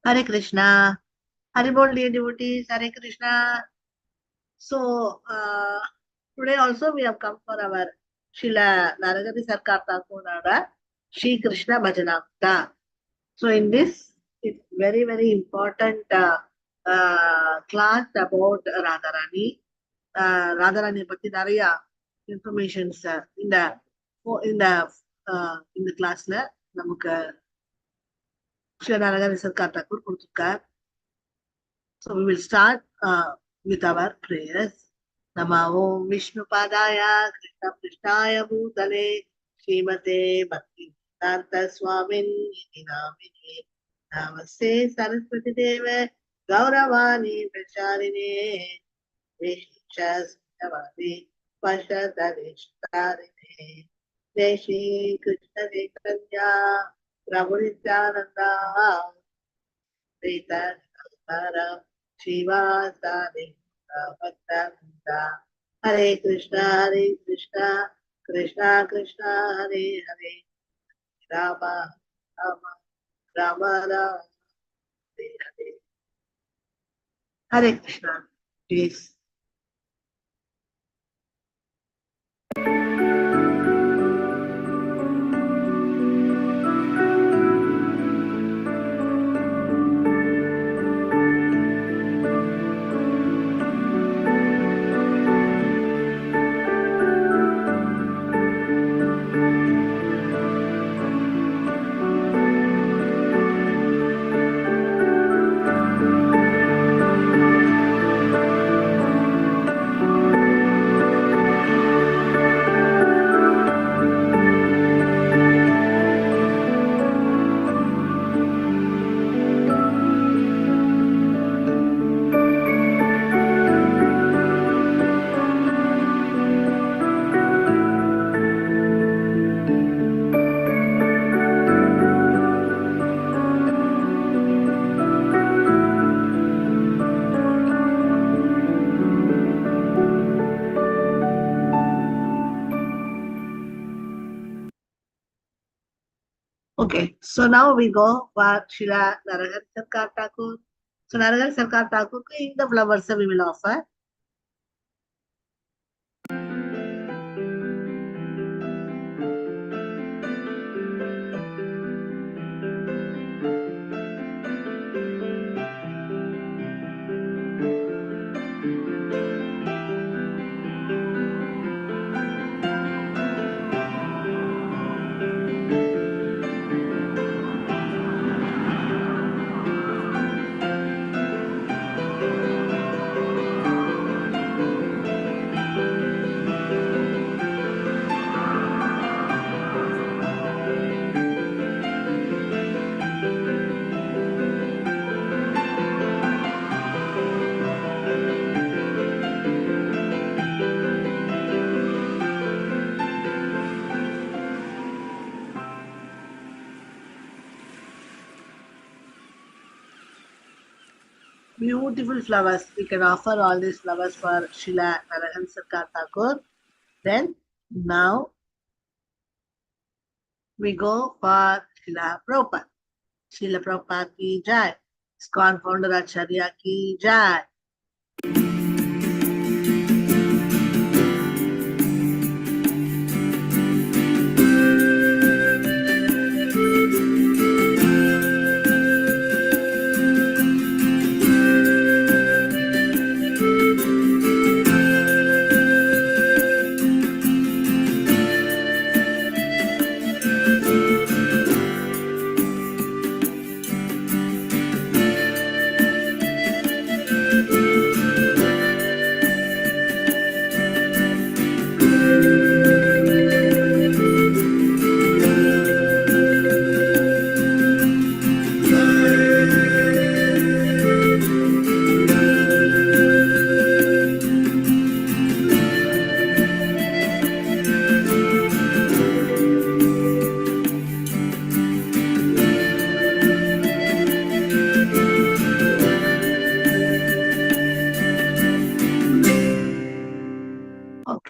Hare Krishna. Haribol dear devotees, Hare Krishna. So, today also we have come for our Srila Naragati Sarkar Thakur Shri Krsna Bhajanamrta. So, in this, it's very, very important class about Radharani. Radharani Patti Nariya informations in the class நமக்கு ஸ்ரீ நரகரி சர்க்கார் தாக்கூர் கொடுத்திருக்கார். So we will start with our prayers. Nama Om Vishnu Padaya Krishna Krishnaya Bhutale Srimate Bhakti Siddhanta Swamin Iti Namine Namaste Saraswati Deve Gauravani Pracharine Vishishas Navadi Pashadarishtarine Deshi Krishna Chaitanya Prabhu Nityananda Sita Namaram Shivasani Bhakta Hare Krishna, Krishna Krishna, Hare Hare, Rama Rama, Rama Rama, Hare Hare. Hare Krishna, please. Okay, so now we go for Srila Narahari Sarkar Thakur. So Narahari Sarkar Thakur in the flowers we will offer. Beautiful flowers. We can offer all these flowers for Srila Narahari Sarkar Thakur. Then now we go for Srila Prabhupada. Srila Prabhupada ki jai. ISKCON founder Acharya ki jai.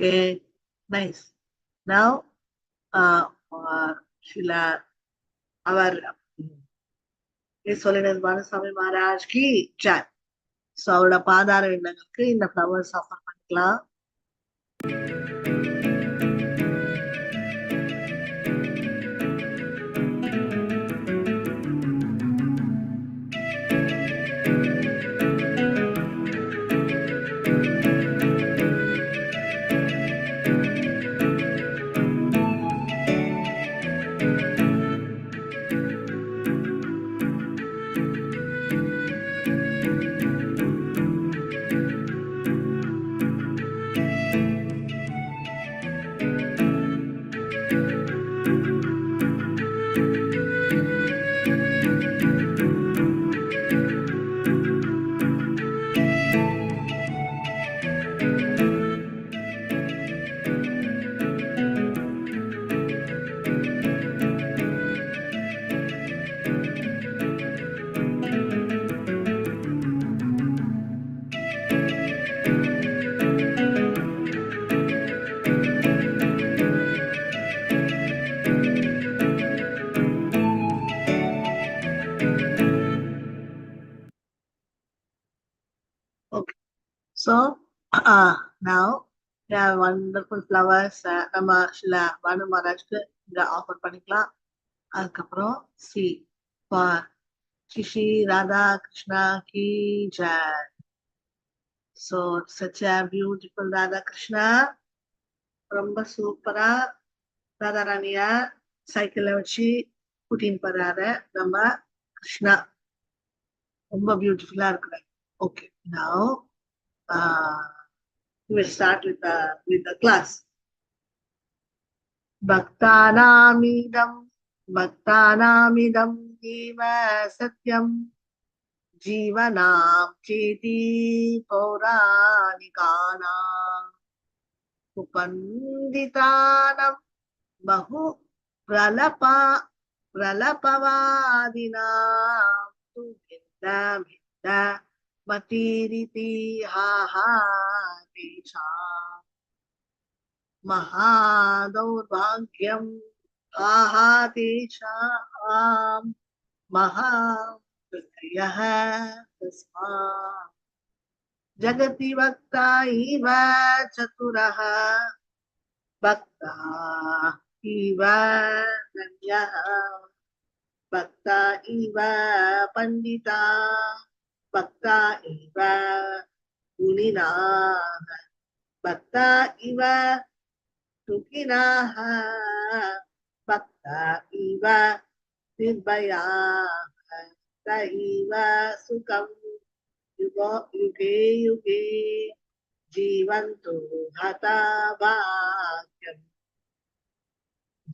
Okay, nice. Now, Srila, our His Holiness Bhajanamrta Maharaj ki jai. So அவரோட பாதார விண்ணங்களுக்கு இந்த flowers offer பண்ணிக்கலாம். Okay. So now we have wonderful flowers. நம்ம சில பானு மகாராஜ்க்கு இங்க offer பண்ணிக்கலாம். அதுக்கப்புறம் C for Shishi Radha Krishna ki jai. So such a beautiful Radha Krishna. ரொம்ப சூப்பரா ராதாராணியா சைக்கிள்ல வச்சு கூட்டின்னு போறாரு நம்ம கிருஷ்ணா. ரொம்ப பியூட்டிஃபுல்லா இருக்கிறார். Okay, now we will start with the class. Bhaktanamidam eva satyam जीवनां चेति पौराणिकानां उपन्दितानां बहु प्रलपवादिनां तु भिन्ना मतिरिति तेषां महादौर्भाग्यं तेषां महा तस्मात् जगति वक्ता इव चतुरः भक्ता इव धन्यः भक्ता इव पंडिता भक्ता इव गुणिनाः भक्ता इव सुखिनाः भक्ता इव निर्भयाः तैव सुखं युगे युगे जीवन्तु हता भाग्यम्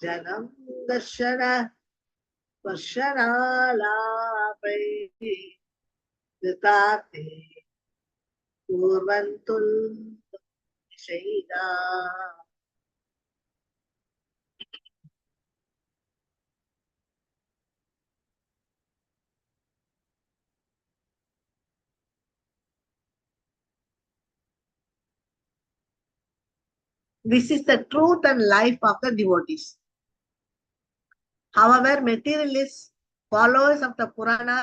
जनं दर्शन वर्षणालापै कृतार्थे कुर्वन्तु Shaila. This is the truth and life of the devotees. However, materialists, followers of the Purana,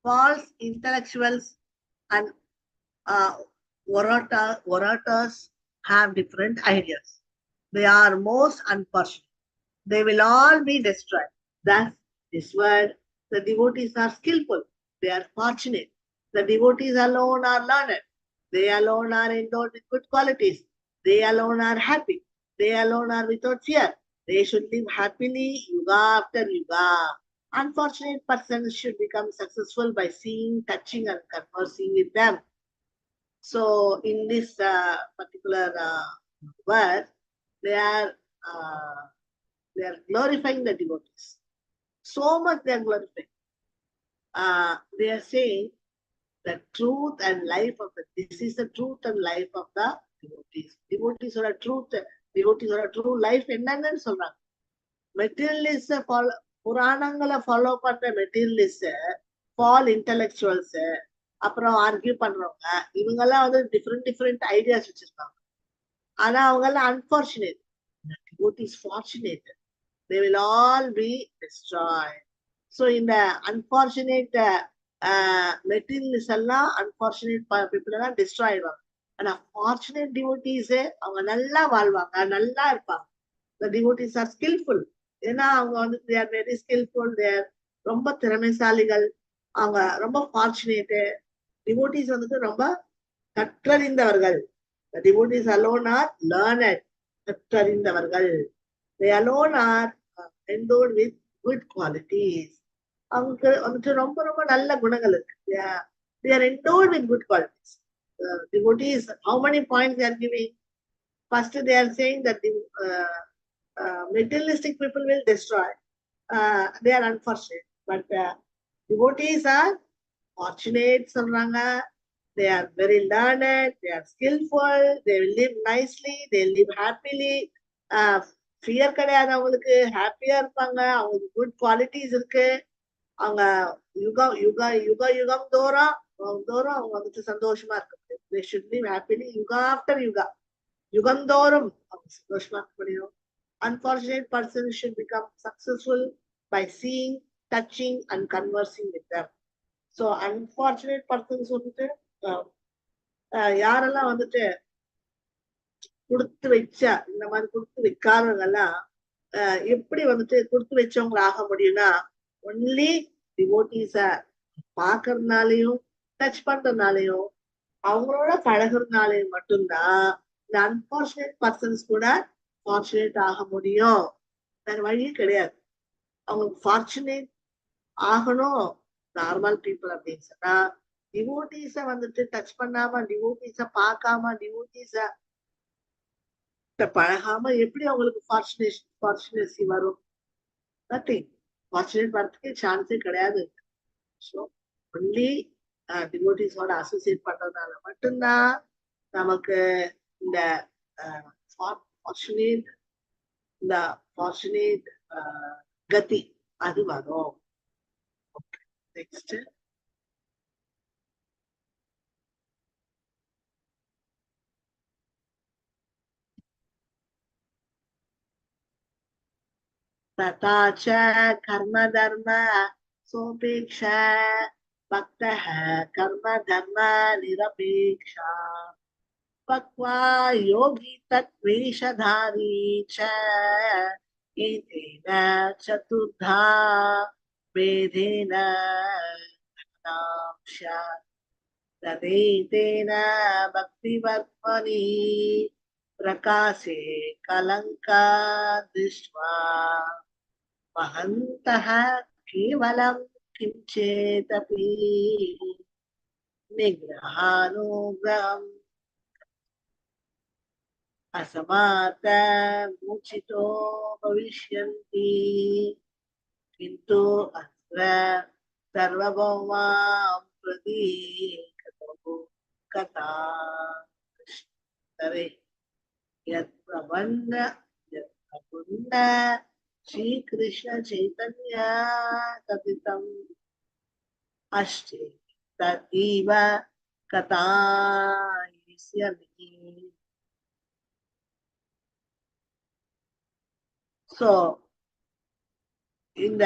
false intellectuals, and orators have different ideas. They are most unfortunate. They will all be destroyed. Thus, this word, the devotees are skillful. They are fortunate. The devotees alone are learned. They alone are endowed with good qualities. They alone are happy. They alone are without fear. They should live happily yuga after yuga. Unfortunate persons should become successful by seeing, touching, and conversing with them. So, in this particular verse, they are glorifying the devotees. So much they are glorifying. They are saying the truth and life of this is the truth and life of the devotees. Devotees are a truth. Devotees are a true life. என்னன்னு சொல்றாங்க. Materialists புராணங்களை follow பண்ற materialist, fall intellectuals, அப்புறம் argue பண்றவங்க, இவங்கெல்லாம் different ideas வச்சிருக்காங்க. ஆனா அவங்க எல்லாம் unfortunate. Devotees fortunate. They will all be destroyed. So in the unfortunate materialism, unfortunate people எல்லாம் destroy ஆயிடுவாங்க. ஆனா fortunate devotees அவங்க நல்லா வாழ்வாங்க, நல்லா இருப்பாங்க. The devotees are skillful. ஏன்னா அவங்க வந்து they are very skillful, they are ரொம்ப திறமைசாலிகள், அவங்க ரொம்ப fortunate. Devotees வந்துட்டு ரொம்ப கற்றறிந்தவர்கள். The devotees alone are learned, கற்றறிந்தவர்கள். They alone are endowed with good qualities. அவங்க வந்துட்டு ரொம்ப ரொம்ப நல்ல குணங்கள் இருக்கு. They are endowed with good qualities. Devotees, how many points they are giving? First, they are saying that the materialistic people will destroy. They are unfortunate. But devotees are fortunate, சொல்றாங்க. They are very learned, they are skillful, they will live nicely, they will live happily. Fear கிடையாது அவங்களுக்கு, ஹாப்பியா இருப்பாங்க, அவங்களுக்கு good qualities இருக்கு. அவங்க யுகம் தோறும் அவங்க வந்துட்டு சந்தோஷமா இருக்க முடியும். They should live happily yuga after yuga, யுகந்தோறும் அவங்க சந்தோஷமா இருக்க முடியும். Unfortunate person should become successful by seeing, touching and conversing with them. So unfortunate persons வந்துட்டு யாரெல்லாம் வந்துட்டு கொடுத்து வச்சா, இந்த மாதிரி கொடுத்து வைக்காதவங்க எல்லாம் எப்படி வந்துட்டு கொடுத்து வச்சவங்களை ஆக முடியும்னா, ஒன்லி டிவோட்டீஸ பாக்குறதுனாலையும் டச் பண்றதுனாலையும் அவங்களோட பழகுறதுனாலையும் மட்டும்தான் இந்த அன்பார்ச்சுனேட் பர்சன்ஸ் கூட ஃபார்ச்சுனேட் ஆக முடியும். வேற வழியும் கிடையாது. அவங்களுக்கு ஃபார்ச்சுனேட் ஆகணும் நார்மல் பீப்புள் அப்படின்னு சொன்னா, டிவோட்டீஸ வந்துட்டு டச் பண்ணாம, டிவோட்டீஸ பார்க்காம, டிவோட்டீஸ பழகாம எப்படி அவங்களுக்கு ஃபார்ச்சுனேசி வரும்? நத்திங். ஃபார்ச்சுனேட் வரதுக்கு சான்ஸே கிடையாது. ஸோ ஒன்லி டிவோட்டீஸோட அசோசியேட் பண்றதுனால மட்டும்தான் நமக்கு இந்த ஃபார்ச்சுனேட் கதி அது வரும். நெக்ஸ்ட் तथा च कर्म धर्म सोपेक्ष भक्तः कर्म धर्म निरपेक्षा पक्वा योगी तत्वेषधारी च एतेन चतुर्धा भेदेन तदेतेन भक्तिवर्त्मनि प्रकाशे कलंका दृष्ट्वा महन्तः केवलं किंचेदपि निग्रहानुग्रहम् असमात मूचितो भविष्यन्ति किन्तु अत्र सर्वभौमां प्रति कथा करे यत्प्रबन्ध श्री कृष्ण चैतन्य कथितम् अस्ति तथैव कथयिष्यामि. So இந்த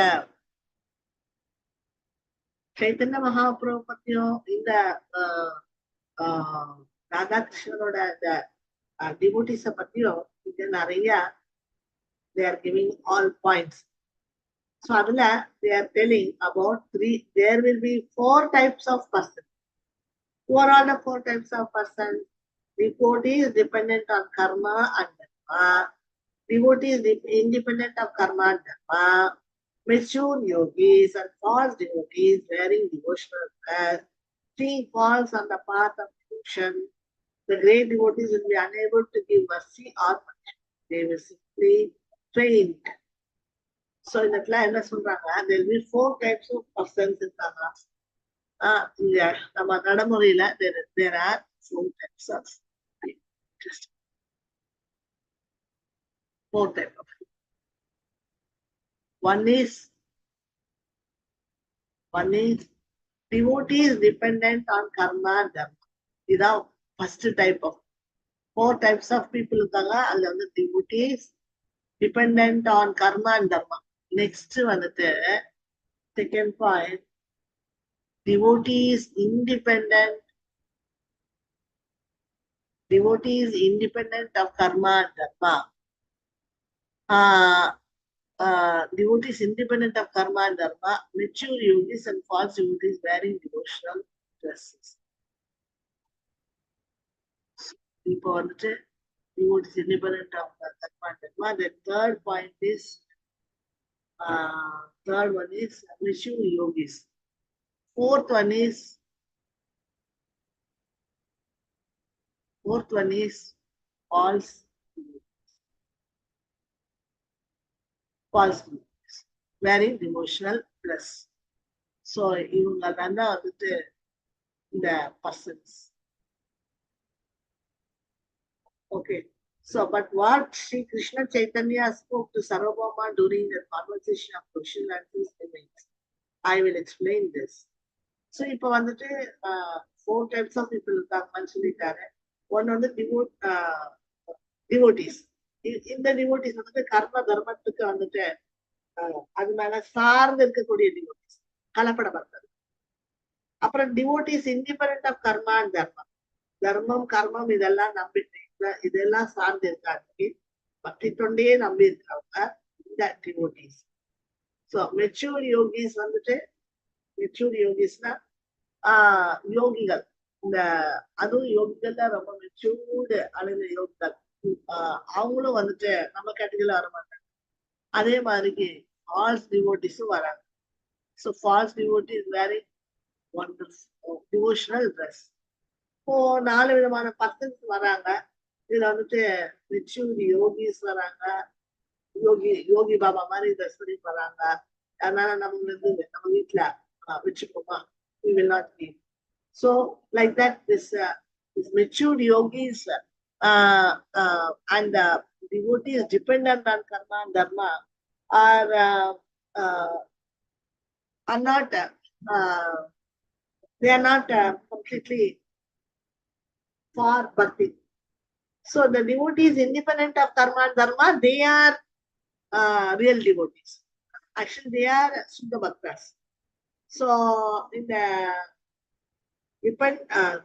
சைத்தன்ய மகாபிரபு பத்தியும் இந்த ராதாகிருஷ்ணனோட இந்த டிவோட்டிஸ பத்தியும் இது நிறைய they are giving all points. So அதுல they are telling about there will be 4 types of persons. Who are all the 4 types of persons? Devotees dependent on karma and dharma, devotees independent of karma and dharma, mature yogis and false devotees wearing devotional dress, seeing false on the path of devotion. The great devotees will be unable to give mercy or punishment. They will simply faint. So in the class, there will be 4 types of persons in Tamil. நம்ம நடைமுறையில there are 4 types of just 4 types of. One is devotees dependent on karma and dharma. இதான் first type of. 4 types of people இருக்காங்க. அதுல வந்து devotees dependent on karma and dharma. Next வந்துட்டு Second point, devotee is independent of karma and dharma. Devotees independent of karma and dharma, mature yogis and false devotees wearing devotional dresses. இப்போ வந்துட்டு devotees independent of karma and dharma. The third point is mature yogis. Fourth one is false devotees wearing devotional dress. So இவங்க தான் வந்துட்டு இந்த persons. Okay. So, but what Sri Krishna Chaitanya spoke to Sarvabhauma during the conversation of question and answers remains. I will explain this. So, இப்போ வந்துட்டு four types of people இருக்காங்கன்னு சொல்லிட்டாரு. One வந்து devotees. இந்த devotees வந்துட்டு கர்ம தர்மத்துக்கு வந்துட்டு அது மேல சார்ந்து இருக்கக்கூடிய devotees. கலப்படப்பட்டது. அப்புறம் devotees independent of karma and dharma. தர்மம் கர்மம் இதெல்லாம் நம்பிட்டு இதெல்லாம் சார்ந்து இருக்காங்க, பக்தி தொண்டையே நம்பி இருக்காங்க இந்த டிவோட்டீஸ். ஸோ மெச்சூர் யோகிஸ் வந்துட்டு மெச்சூர் யோகிஸ்னா யோகிகள். இந்த அதுவும் யோகிகள் தான் ரொம்ப மெச்சூர்டு அடைந்த யோகிகள். அவங்களும் வந்துட்டு நம்ம கேட்டகரியில வர மாட்டாங்க. அதே மாதிரி ஃபால்ஸ் டிவோட்டிஸும் வராங்க. So false devotee is very wonderful devotional dress. இப்போ 4 விதமான பர்சன்ஸ் வராங்க. இதுல வந்துட்டு மெச்சூர் யோகிஸ் வராங்க, யோகி பாபா மாதிரி ட்ரெஸ் பண்ணி வராங்க. அதனால நம்ம வீட்டுல வச்சுக்கோமா, we will not leave. So like that, this matured yogis and devotees dependent on karma and dharma are not they are not completely for bhakti. So the devotees independent of karma and dharma, they are real devotees. Actually, they are Shuddha Bhaktas. So in the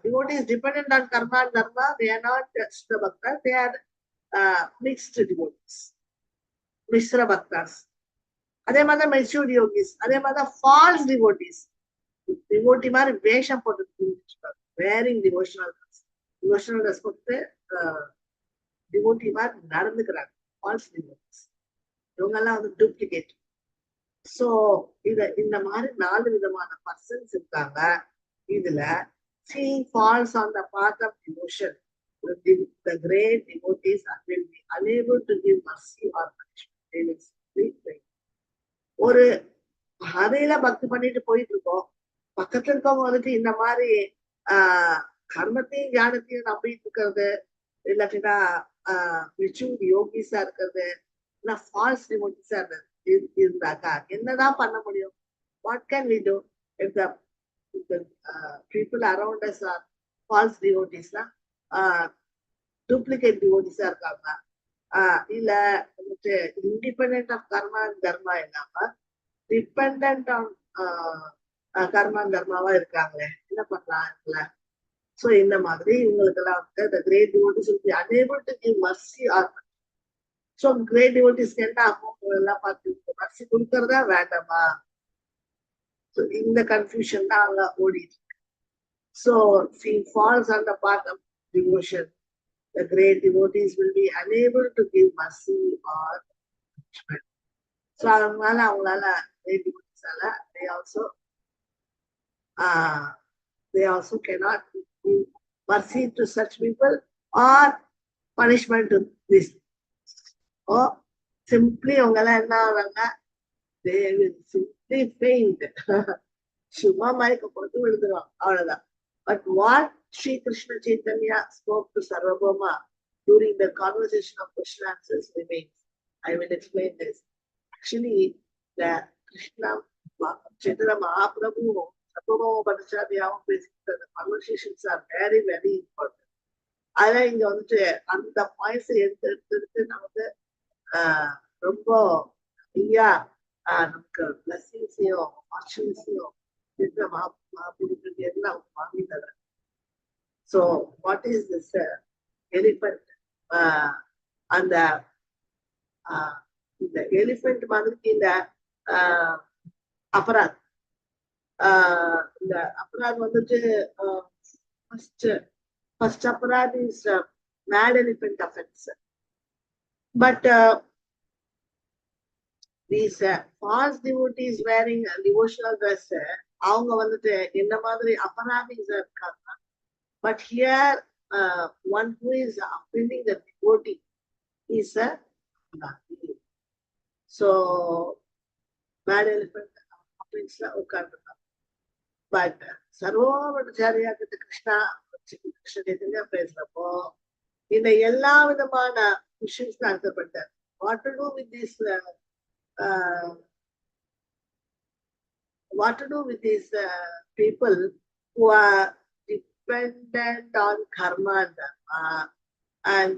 devotees dependent on karma and dharma, they are not Shuddha Bhaktas, they are mixed devotees, Mishra Bhaktas. அதே மாதிரி matured yogis, அதே மாதிரி falls devotees. Devotee மாதிரி வேஷம் போட்டு wearing devotional dress போட்டு devotee மாதிரி நடந்துக்கிறாங்க, ஃபால்ஸ் டிவோட்டிஸ். இவங்கெல்லாம் வந்து டூப்ளிகேட். ஸோ இந்த மாதிரி 4 விதமான பர்சன்ஸ் இருக்காங்க. இதுல seeing falls on the path of devotion, the great devotees will be unable to give mercy or punishment. They will simply pray. ஒரு அதையில பக்தி பண்ணிட்டு போயிட்டு இருக்கோம், பக்கத்துல இருக்கவங்க வந்துட்டு இந்த மாதிரி கர்மத்தையும் ஞானத்தையும் நம்பிட்டு இருக்கிறது, இல்லாட்டினா மெச்சூர் யோகிஸா இருக்கிறது, இல்ல ஃபால்ஸ் டிவோட்டிஸா இருந்தாக்கா என்னதான் பண்ண முடியும்? What can we do if the people around us are false devotees, duplicate devotees இருக்காங்க, இல்ல independent of karma and dharma இல்லாம dependent on karma and dharmaவா இருக்காங்களே, என்ன பண்ணலாம்? So இந்த மாதிரி இவங்களுக்கு எல்லாம் வந்து the great devotees will be unable to give mercy or so great devotees என்ன ஆகும் எல்லாம் பார்த்து mercy கொடுக்கறதா வேண்டாமா? So இந்த confusion தான் அங்க ஓடிட்டு இருக்கு. So she falls on the path of devotion. The great devotees will be unable to give mercy or punishment. So அவங்களால great devotees they also cannot give mercy to such people or punishment to this. Oh, simply அவங்கெல்லாம் என்ன ஆகுறாங்க? They will simply faint. சும்மா மயக்க போட்டு விழுந்துருவாங்க, அவ்வளவுதான். But what Sri Krishna Chaitanya spoke to Sarvabhauma during the conversation of question answers remains. I will explain this. Actually, the Krishna Chaitanya Mahaprabhu Sarvabhauma Bhattacharyaவும் பேசிக்கிட்ட the conversations are very very important. அதான் இங்க வந்துட்டு அந்த points எடுத்து நமக்கு ரொம்ப ஐயா நமக்கு பிளஸிங்ஸையும் ஃபார்ச்சுன்ஸையும் இருக்கிற மாப்பிள்ளைக்கு எல்லாம் வாங்கி தரேன். So what is this elephant? அந்த இந்த எலிஃபென்ட் மாதிரி இந்த அபராத் இந்த அபராத் வந்துட்டு ஃபர்ஸ்ட் அபராத் is mad elephant offence. But these false devotees wearing devotional dress, அவங்க வந்துட்டு என்ன மாதிரி அபராதிஸ் இருக்காங்க. But here one who is offending the devotee is a so bad elephant offense உட்கார்ந்துருக்காங்க. பட் சர்வோபச்சாரியா கிட்ட கிருஷ்ண சைத்தன்யா பேசுறப்போ இந்த எல்லா விதமான விஷயம்ஸ் ஆன்சர் பண்ணிட்டார். What to do with this what to do with these people who are dependent on karma and dharma, and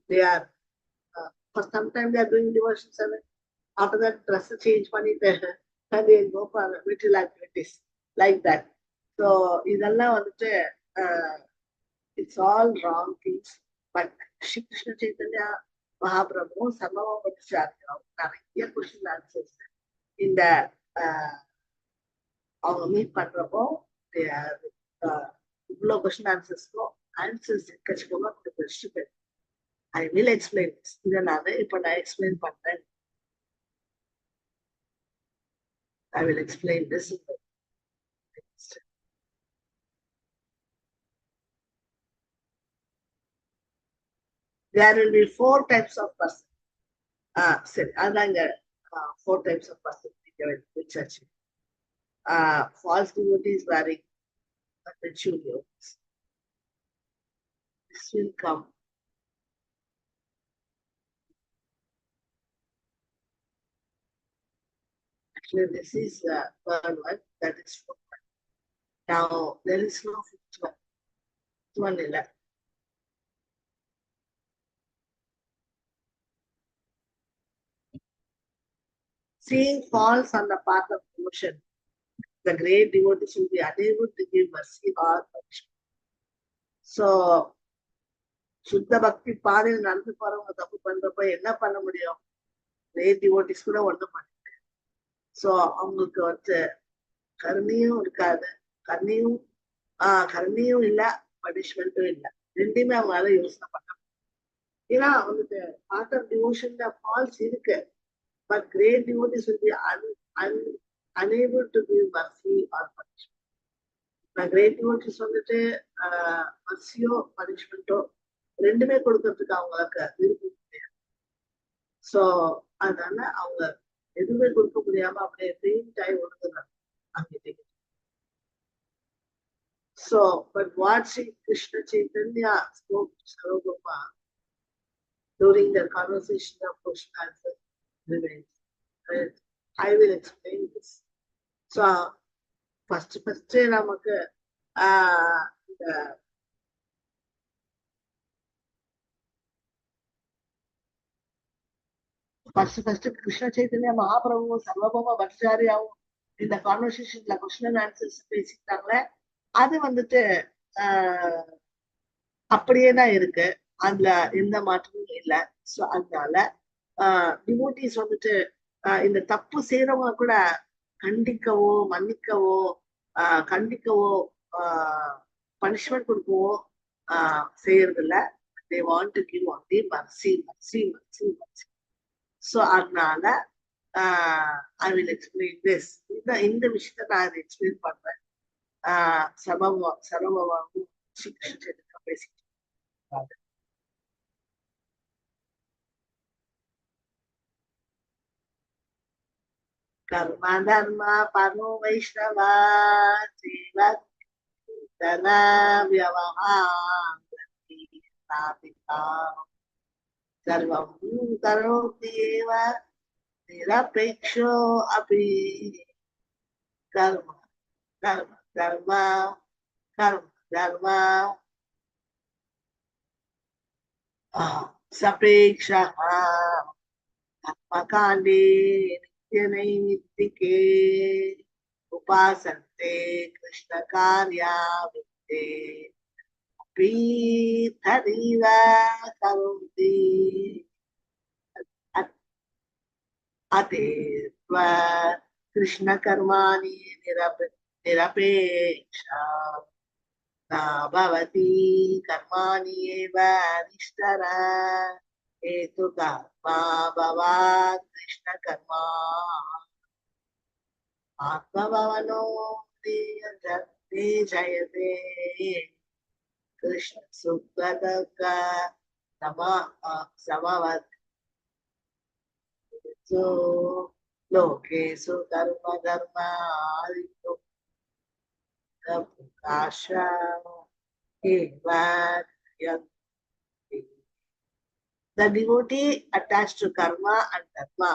they are for some time they are doing devotion service. After that, dress change பண்ணிட்டு and they go for little activities like that. So இதெல்லாம் வந்துட்டு it's all wrong things. But Shri Krishna Chaitanya Mahaprabhu சர்வபச்சாரியாவும் நிறைய question answers இந்த அவங்க meet பண்றப்போ இவ்வளோ question ஆன்சர்ஸ்க்கும் answers எக்கச்சக்கமா best. I will explain this. இதை நான் இப்ப நான் எக்ஸ்பிளைன் பண்றேன். I will explain this. There will be 4 types of person. சரி, அதாங்க 4 types of person which are false devotees wearing ritual yogis. This will come. Actually, this is the third one, that is 4th one. Now, there is no 5th one. 5th one is seeing faults on the path of devotion. The great devotees will be unable to give mercy or punishment. So, சுத்த பக்தி பாதையில் நடந்து போறவங்க தப்பு பண்றப்ப என்ன பண்ண முடியும்? கிரேட் டிவோட்டிஸ் கூட ஒண்ணும் பண்ண முடியாது. ஸோ அவங்களுக்கு வந்து கருணையும் இருக்காது, கருணையும் இல்லை, பனிஷ்மெண்ட்டும் இல்லை. ரெண்டுமே அவங்களால யோசனை பண்ண முடியும். ஏன்னா அவங்களுக்கு பார்ட் ஆஃப் டிவோஷன்ல ஃபால்ஸ் இருக்கு. But great devotees will be unable to give mercy or punishment. Great devotees வந்துட்டு mercyயோ பனிஷ்மெண்ட்டோ ரெண்டுமே கொடுக்கறதுக்கு அவங்களுக்கு விருப்பம் கிடையாது. ஸோ அதனால அவங்க எதுவுமே கொடுக்க முடியாம அப்படியே பெயிண்ட் ஆகி ஒழுங்குறாங்க அங்கே. So, but what Sri Krishna Chaitanya spoke to Sarvabhauma during the conversation of question answer remains. I will explain this. So, first நமக்கு இந்த first கிருஷ்ண சைத்தன்யா மகாபிரபுவும் சர்வபௌம பட்டாச்சாரியாவும் இந்த கான்வர்சேஷன்ல கொஸ்டின் அண்ட் ஆன்சர்ஸ் பேசிட்டாங்களே, அது வந்துட்டு அப்படியேதான் இருக்கு. அதுல எந்த மாற்றமும் இல்லை. ஸோ அதனால டிவோட்டிஸ் வந்துட்டு இந்த தப்பு செய்யறவங்க கூட கண்டிக்கவோ மன்னிக்கவோ பனிஷ்மெண்ட் கொடுக்கவோ செய்யறது இல்ல. they want to give only mercy. So அதனால I will explain this. இந்த விஷயத்த நான் எக்ஸ்பிளைன் பண்றேன். சர்வபௌமாவும் ஸ்ரீ கிருஷ்ண சைத்தன்யா பேசிட்டு कर्म धर्म परो वैष्णवा सर्वं करोत्येव निरपेक्षो अपि कर्म कर्म कर्म कर्म कर्म सापेक्षः कर्मकाण्डे नैमित्तिके उपासन्ते कृष्णकार्या वित्ते प्रीतरीव करोति अतेत्व कृष्णकर्माणि निरपेक्षा न भवति कर्माणि एव निष्ठरा हेतु कर्मा भवात् कृष्णकर्मा आत्मभवनो ते जयते कृष्ण सुखदुःख समवत् लोकेषु कर्म धर्मादिषु प्रकाश एव यन्ति. The devotee attached to karma and dharma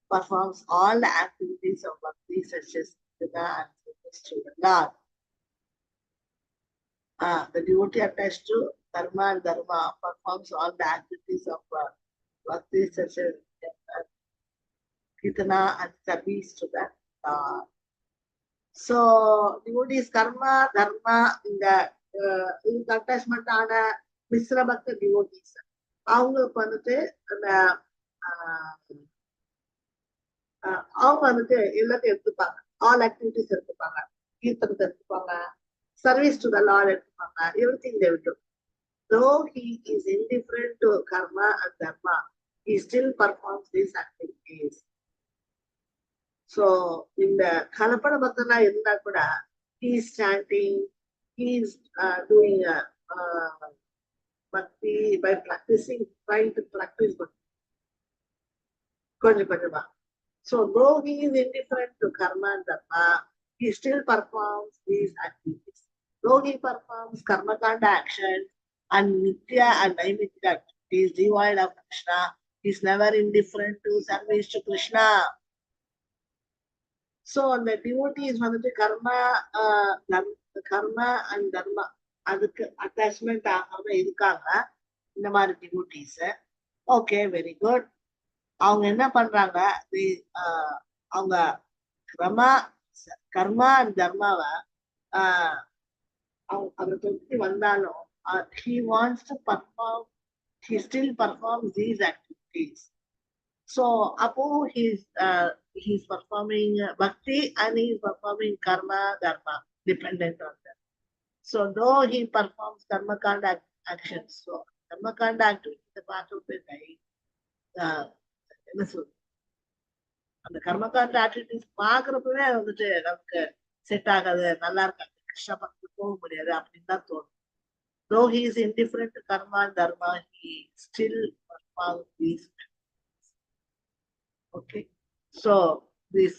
performs all the activities of bhakti such as Krishna and service to the Lord. The devotee attached to karma and dharma performs all the activities of bhakti such as Kirtana and service to the Lord. So, devotees karma, dharma in the attachment on a Mishra Bhakta devotees. அவங்களுக்கு வந்துட்டு அந்த அவங்க வந்துட்டு எல்லாத்தையும் எடுத்துப்பாங்க. All activities எடுத்துப்பாங்க. கீர்த்தனத்தை எடுத்துப்பாங்க. Service to the Lord எடுத்துப்பாங்க. Everything they will do. Though he is indifferent to karma and dharma, he still performs these activities. So, இந்த கலப்பட பக்தனா இருந்தா கூட he is chanting, he is doing bhakti by practicing, trying to practice bhakti. கொஞ்சம் கொஞ்சமா. So, though he is indifferent to karma and dharma, he still performs these activities. Though he performs karma kanda actions and nitya and naimitya activities devoid of Krishna, he is never indifferent to service to Krishna. So, the devotees வந்துட்டு karma and dharma அதுக்கு attachment ஆகாம இருக்காங்க. இந்த மாதிரி devotees. Okay, very good. அவங்க என்ன பண்றாங்க, அவங்க கர்மா அண்ட் தர்மாவை அவங்க தொட்டி வந்தாலும் he wants to perform, he still performs these activities. So அப்போ he's performing bhakti and he's performing karma dharma dependent on that. So though he performs karma kanda actions, so karma kanda activities is part of the life. என்ன சொல்றது, அந்த கர்மகாண்ட activities பாக்குறப்பவே வந்துட்டு நமக்கு set ஆகாது, நல்லா இருக்காது, கிருஷ்ண பக்தி போக முடியாது அப்படின்னு தான் தோணும். Though he is indifferent to karma and dharma, he still performs these. Okay, so this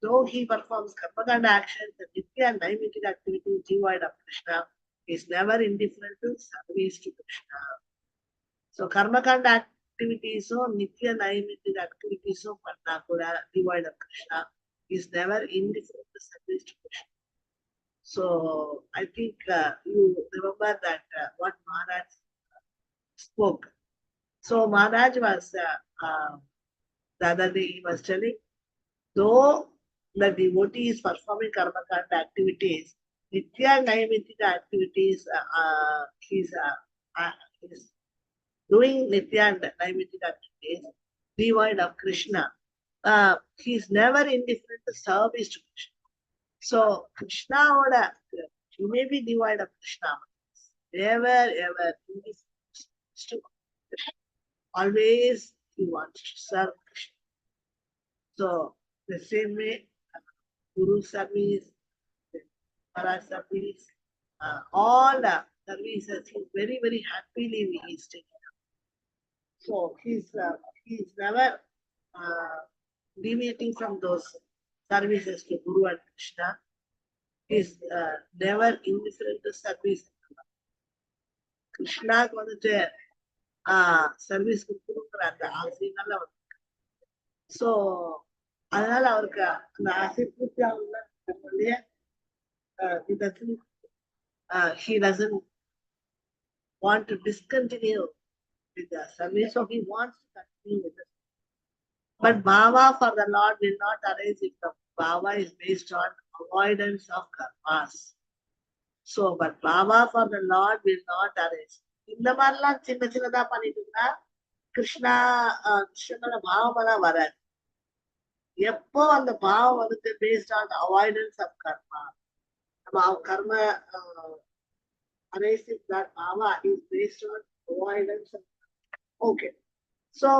though he performs karmakanda actions and nitya and naimitya activities devoid of Krishna, he is never indifferent to service to Krishna. So karmakanda activities or nitya naimitya activities of panna kuda devoid of Krishna, he is never indifferent to service to Krishna. So I think you remember that what Maharaj spoke. So Maharaj was the other day he was telling, though the devotee is performing karma kanda activities, nitya naimitya activities, he's doing nitya and naimitya activities devoid of Krishna. He is never indifferent to service to Krishna. So Krishna order, he may be devoid of Krishna, never ever to Krishna. Always he wants to serve Krishna. So the same way, Guru service, Maharaj service, all the services, he's very, very happily he is taking up. So he's never deviating from those services to Guru and Krishna. He's never indifferent to service. கிருஷ்ணாக்கு வந்துட்டு service கொடுக்கணுங்கிற அந்த ஆசைனால வந்து, so அதனால அவருக்கு அந்த ஆசை பூர்த்தி ஆகும்ல, he doesn't want to discontinue with the service, so he wants to continue with it. But bhava for the Lord will not arise if the bhava is based on avoidance of karmas. So, but bhava for the Lord will not arise. இந்த மாதிரிலாம் சின்ன சின்னதா பண்ணிட்டு இருந்தா கிருஷ்ணனோட பாவமெல்லாம் வராது. எப்போ அந்த பாவம் வந்துட்டு பேஸ்ட் ஆன் அவாய்டன்ஸ் ஆஃப் கர்மா, நம்ம கர்ம arising that bhava is based on avoidance of. Okay. So,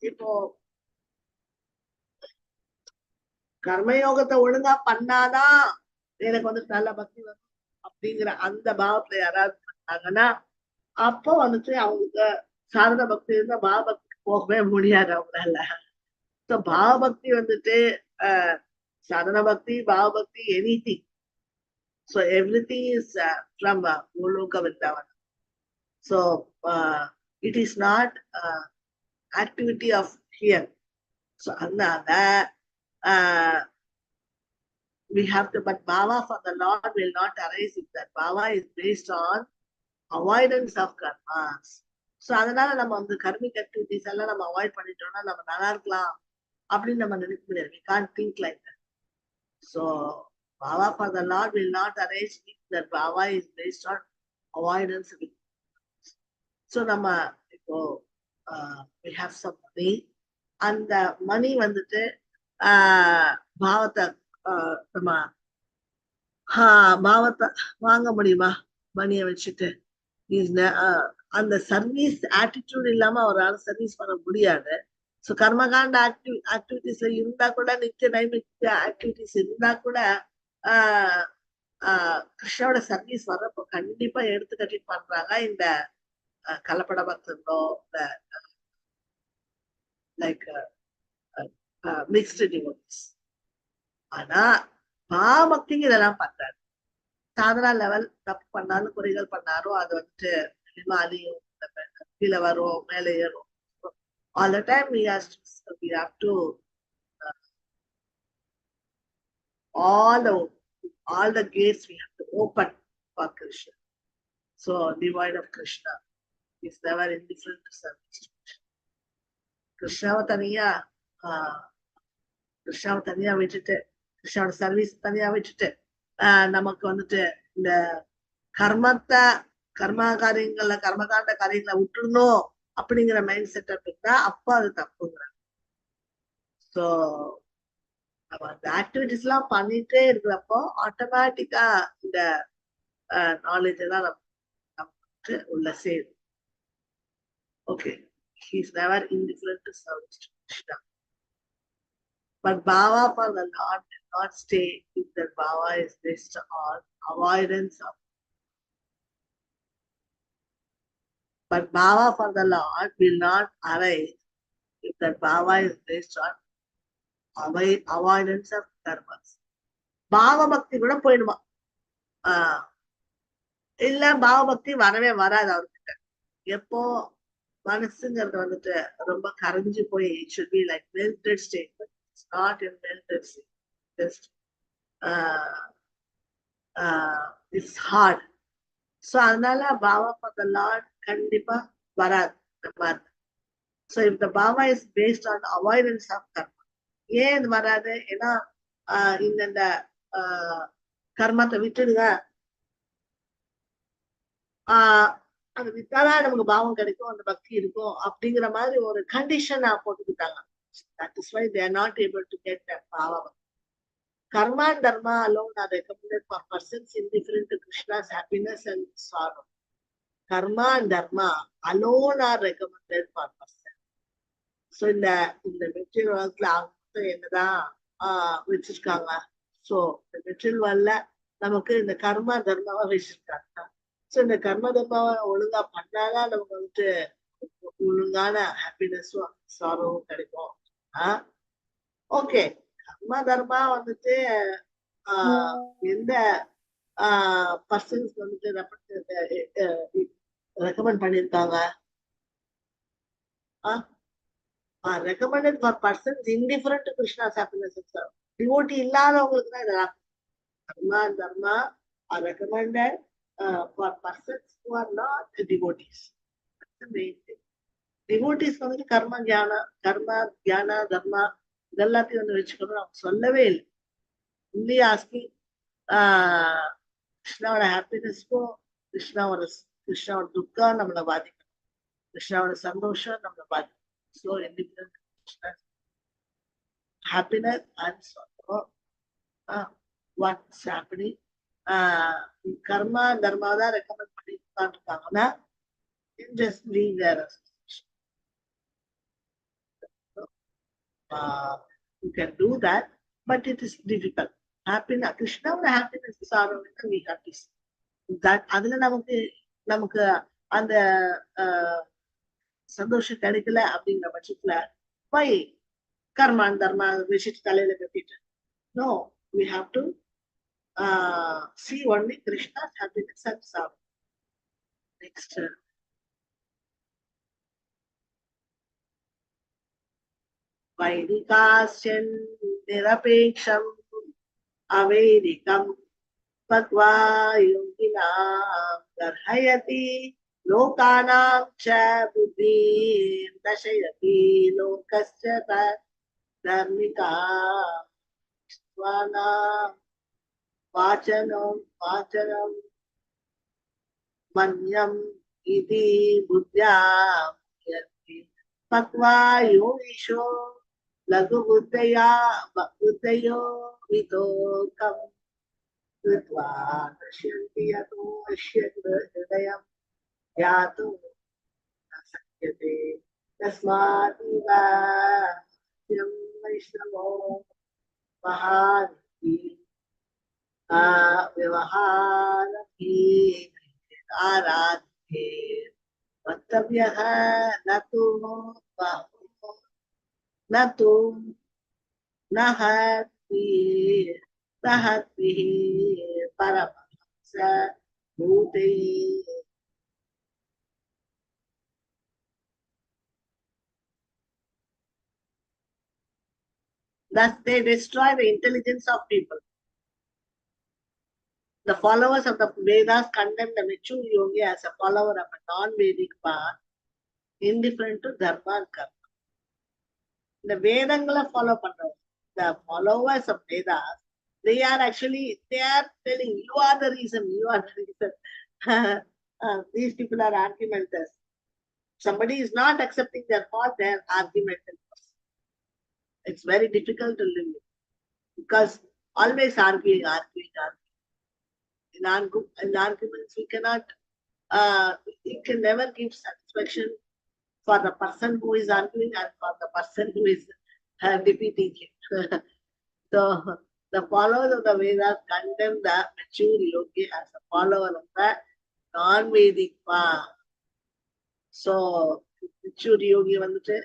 இப்போ கர்மயோகத்தை ஒழுங்கா பண்ணாதான் எனக்கு வந்து நல்ல பக்தி வரும் அப்படிங்கிற அந்த பாவத்துல யாராவது பண்ணாங்கன்னா அப்போ வந்துட்டு அவங்களுக்கு சாரத பக்தி இருந்தா பாவபக்தி போகவே முடியாது அவங்களால. ஸோ பாவபக்தி வந்துட்டு சாதன பக்தி, பாவபக்தி, anything. So everything is from Goloka Vrindavan. So it is not activity of here. So அதனால we have to, but bhava for the Lord will not arise if that bhava is based on avoidance of karmas. So அதனால நம்ம வந்து karmic activities எல்லாம் நம்ம avoid பண்ணிட்டோம்னா நம்ம நல்லா இருக்கலாம் அப்படின்னு நம்ம நினைக்க முடியாது. We can't think like that. So bhava for the Lord will not arise if that bhava is based on avoidance of it. So நம்ம இப்போ we have some money, அந்த மணி வந்துட்டு பாவத்தை நம்ம பாவத்தை வாங்க முடியுமா? மணியை வச்சுட்டு அந்த சர்வீஸ் ஆட்டிடியூட் இல்லாம அவரால் சர்வீஸ் பண்ண முடியாது. ஸோ கர்மகாண்ட ஆக்டிவிட்டிஸ்ல இருந்தா கூட, நித்திய நைமித்திய ஆக்டிவிட்டிஸ் இருந்தா கூட கிருஷ்ணோட சர்வீஸ் வர்றப்போ கண்டிப்பா எடுத்து கட்டிட்டு பண்றாங்க இந்த கலப்பட பக்தர்களோ லைக் மிக்ஸ்டு டிவோட்டிஸ். ஆனா பாவபக்திக்கு இதெல்லாம் பண்றாரு. சாதனா லெவல் தப்பு பண்ணாலும் குறைகள் பண்ணாலும் அது வந்துட்டு அழியும், கீழே வரும், மேலே ஏறும். All the time we have to all the gates we have to open for Krishna. So devoid of Krishna is never indifferent to service. கிருஷ்ணாவை தனியா விட்டுட்டு, கிருஷ்ணாவோட சர்வீஸ் தனியா விட்டுட்டு நமக்கு வந்துட்டு இந்த கர்மகாண்ட காரியங்களை விட்டுடணும் அப்படிங்கிற மைண்ட் செட்டப் இருந்தா அப்ப அது தப்புங்கிறாங்க. ஸோ நம்ம அந்த ஆக்டிவிட்டிஸ் எல்லாம் பண்ணிட்டே இருக்கிறப்போ ஆட்டோமேட்டிக்கா இந்த நாலேஜ் எல்லாம் நமக்கு உள்ள சேரும். Okay, he is never indifferent to service to Krishna. But bhava for the Lord will not stay if that bhava is based on avoidance of. But bhava for the Lord will not arise if that bhava is based on avoidance of karmas. பாவ பக்தி கூட போயிடுமா? இல்ல பாவ பக்தி வரவே வராது அவர்கிட்ட. எப்போ மனசுங்கிறது வந்துட்டு ரொம்ப கரைஞ்சு போய் it should be like melted state, but it's not in melted state. Just it's hard. So அதனால bhava for the Lord கண்டிப்பா வராது. So if the bhava is based on avoidance of karma, ஏன் இது வராது? ஏன்னா இந்த கர்மத்தை விட்டுடுங்க, அது விட்டாதான் நமக்கு பாவம் கிடைக்கும், அந்த பக்தி இருக்கும் அப்படிங்கிற மாதிரி ஒரு condition போட்டுக்கிட்டாங்க. That is why they are not able to get that bhava. Karma and dharma alone are recommended for persons indifferent to Krishna's happiness and sorrow. Karma and dharma alone are recommended for persons. So இந்த material வேர்ல்ட்ல என்னதான் வச்சிருக்காங்க. So இந்த material வேர்ல்ட்ல நமக்கு இந்த கர்மா தர்மாவை வச்சிருக்காங்க. So இந்த கர்ம தர்மாவை ஒழுங்கா பண்ணாதான் நமக்கு வந்துட்டு ஒழுங்கான ஹாப்பினஸும் சாரோவும் கிடைக்கும். ஓகே, கர்ம தர்மா வந்துட்டு எந்த பர்சன்ஸ் வந்துட்டு ரெக்கமெண்ட் பண்ணியிருக்காங்க? Recommended for persons indifferent to Krishna's happiness and sorrow. Devotee இல்லாதவங்களுக்கு தான் இதெல்லாம். Karma and dharma are recommended for persons who are not devotees. That's the main thing. Devotees வந்துட்டு கர்ம தியான தர்மா இதெல்லாத்தையும் வந்து வச்சுக்கணும் அவங்க சொல்லவே இல்லை. only asking கிருஷ்ணாவோட ஹாப்பினஸ்க்கும் கிருஷ்ணாவோட துக்கம் நம்மளை பாதிக்கும், கிருஷ்ணாவோட சந்தோஷம் நம்மளை பாதிக்கும். So independent happiness and sorrow, what's happening, கர்மா தர்மா தான் ரெக்கமெண்ட் பண்ணிட்டு இருக்காங்கன்னா just leave their association. You can do that, but it is difficult. Happiness, Krishna's happiness is our own, we have to see that. அதுல நமக்கு அந்த சந்தோஷம் கிடைக்கல அப்படிங்கிற பட்சத்துல why karma and dharma vishit தலையில கட்டிட்டு? No, we have to see only Krishna's happiness and sorrow. Next. Vaidikasyan nirapeksham avedikam patva yoginam darhayati lokanam cha buddhim dashayati lokasya dharmika svanam vacanam manyam iti buddhyam yati patva yogisho lagu buddhayo vitokam कृत्वा नश्यन्ति यतो हृदयं यातुं न शक्यते तस्मात् वैष्णवो महानिधि व्यवहारति आराध्ये वक्तव्यः न तु सहत्भिः Paramhans भूतैः. Thus they destroy the intelligence of people. The followers of the Vedas condemn the mature yogi as a follower of a non-Vedic path, indifferent to dharma and karma. The Vedangala follow பண்றவங்க, the followers of Vedas, they are telling you are the reason. These people are argumenters. Somebody is not accepting their fault, they are argumenters. It's very difficult to live with because always arguing. In arguments, we cannot, it can never give satisfaction for the person who is arguing and for the person who is defeating him. So the followers of the Vedas condemn the mature yogi as a follower of the non-Vedic path. So mature yogi வந்துட்டு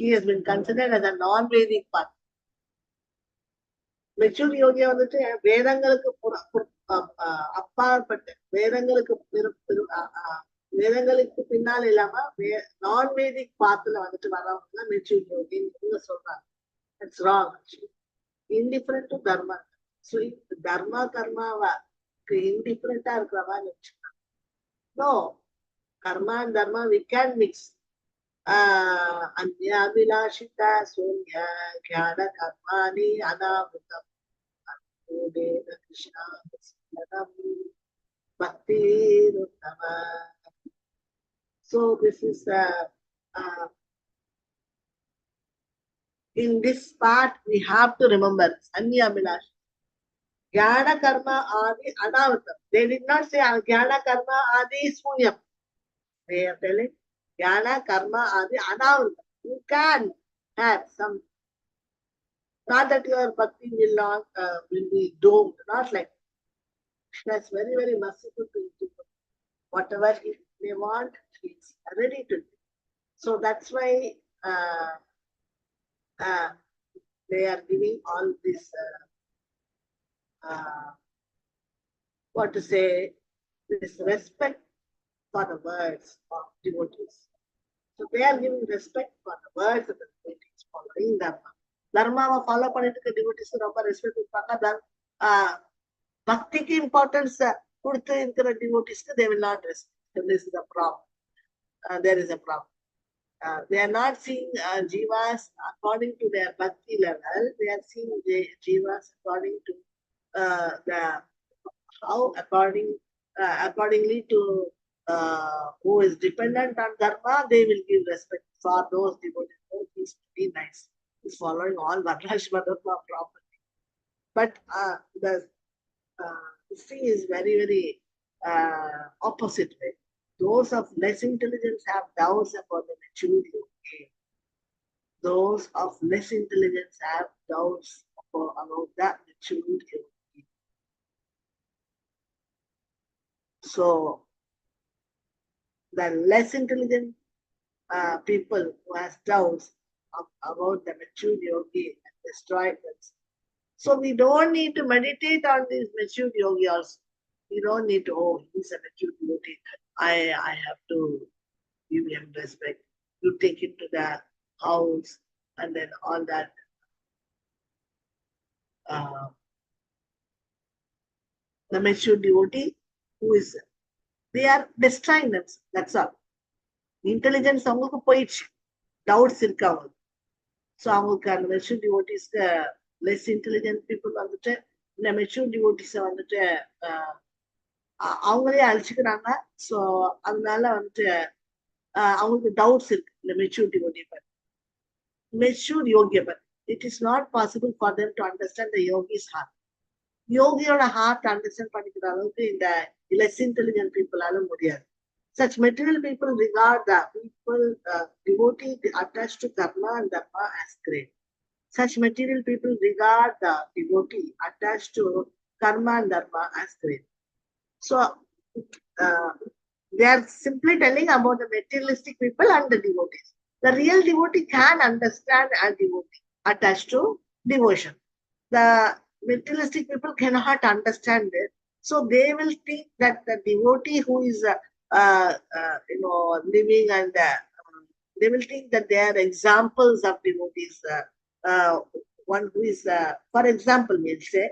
he has been considered as a non-Vedic path. Mature yogi வந்துட்டு வேதங்களுக்கு அப்பாற்பட்ட வேதங்களுக்கு பின்னால் இல்லாம நான்-வேதிக் பாத்துல வந்துட்டு வரவங்க mature யோகின்னு சொல்றாங்க. It's wrong. Indifferent to dharma. So dharma karma indifferent இருக்கிறவா நினைச்சுக்கலாம். No, karma and dharma we can mix. Anyabhilashita sunya jnana karmani anavrutam Udena Krishna Bhakti Ruttama. So this is in this part we have to remember Anyabhilash. Jnana karma adi anavatam. They did not say Jnana karma adi sunyam. They are telling Jnana karma adi anavatam. You can have some. Not that your bhakti will be doomed. Not like Krishna is very, very merciful to people. Whatever they want, he is ready to do. So that's why they are giving all this, what to say, this respect for the words of devotees. So they are giving respect for the words of the devotees, following dharma. Dharma follow பண்ணிட்டு devotees ரொம்ப respect கொடுப்பாங்க. பக்திக்கு importance கொடுத்து இருக்கிற devotees they will not respect. This is a problem. There is a problem. They are not seeing jivas according to their bhakti level. They are seeing the jivas according to the how accordingly to who is dependent on dharma. They will give respect for those devotees. Oh, he's pretty nice. He's following all Varnashma dharma properly. But the thing is very opposite way. Those of less intelligence have doubts about the maturity. Okay. Those of less intelligence have doubts about that maturity. So the less intelligent people who has doubts about the mature yogi and destroy themselves. So we don't need to meditate on this mature yogi also. We don't need to, oh, he's a mature yogi. I have to give him respect. You take him to the house and then all that. The mature devotee who is, they are destroying themselves. That's all. Intelligence அவங்களுக்கு போயிடுச்சு, doubts இருக்கு அவங்களுக்கு. So அவங்களுக்கு அந்த mature டிவோட்டிஸ்க்கு less intelligent people வந்துட்டு இந்த mature டிவோட்டிஸை வந்துட்டு அவங்களே அழிச்சுக்கிறாங்க. ஸோ அதனால வந்துட்டு அவங்களுக்கு டவுட்ஸ் இருக்கு இந்த மெச்சூர் டிவோட்டியை பற்றி, மெச்சூர் யோகியை பற்றி. It is not possible for them to understand the yogi's heart. யோகியோட ஹார்ட் அண்டர்ஸ்டாண்ட் பண்ணிக்கிற அளவுக்கு இந்த லெஸ் இன்டெலிஜென்ட் பீப்புளால முடியாது. Such material people regard the people devotee attached to karma and dharma as great. Such material people regard the devotee attached to karma and dharma as great. So they are simply telling about the materialistic people and the devotees. The real devotee can understand a devotee attached to devotion. The materialistic people cannot understand it. So they will think that the devotee who is living and they will think that they are examples of devotees. One who is, for example, we'll say,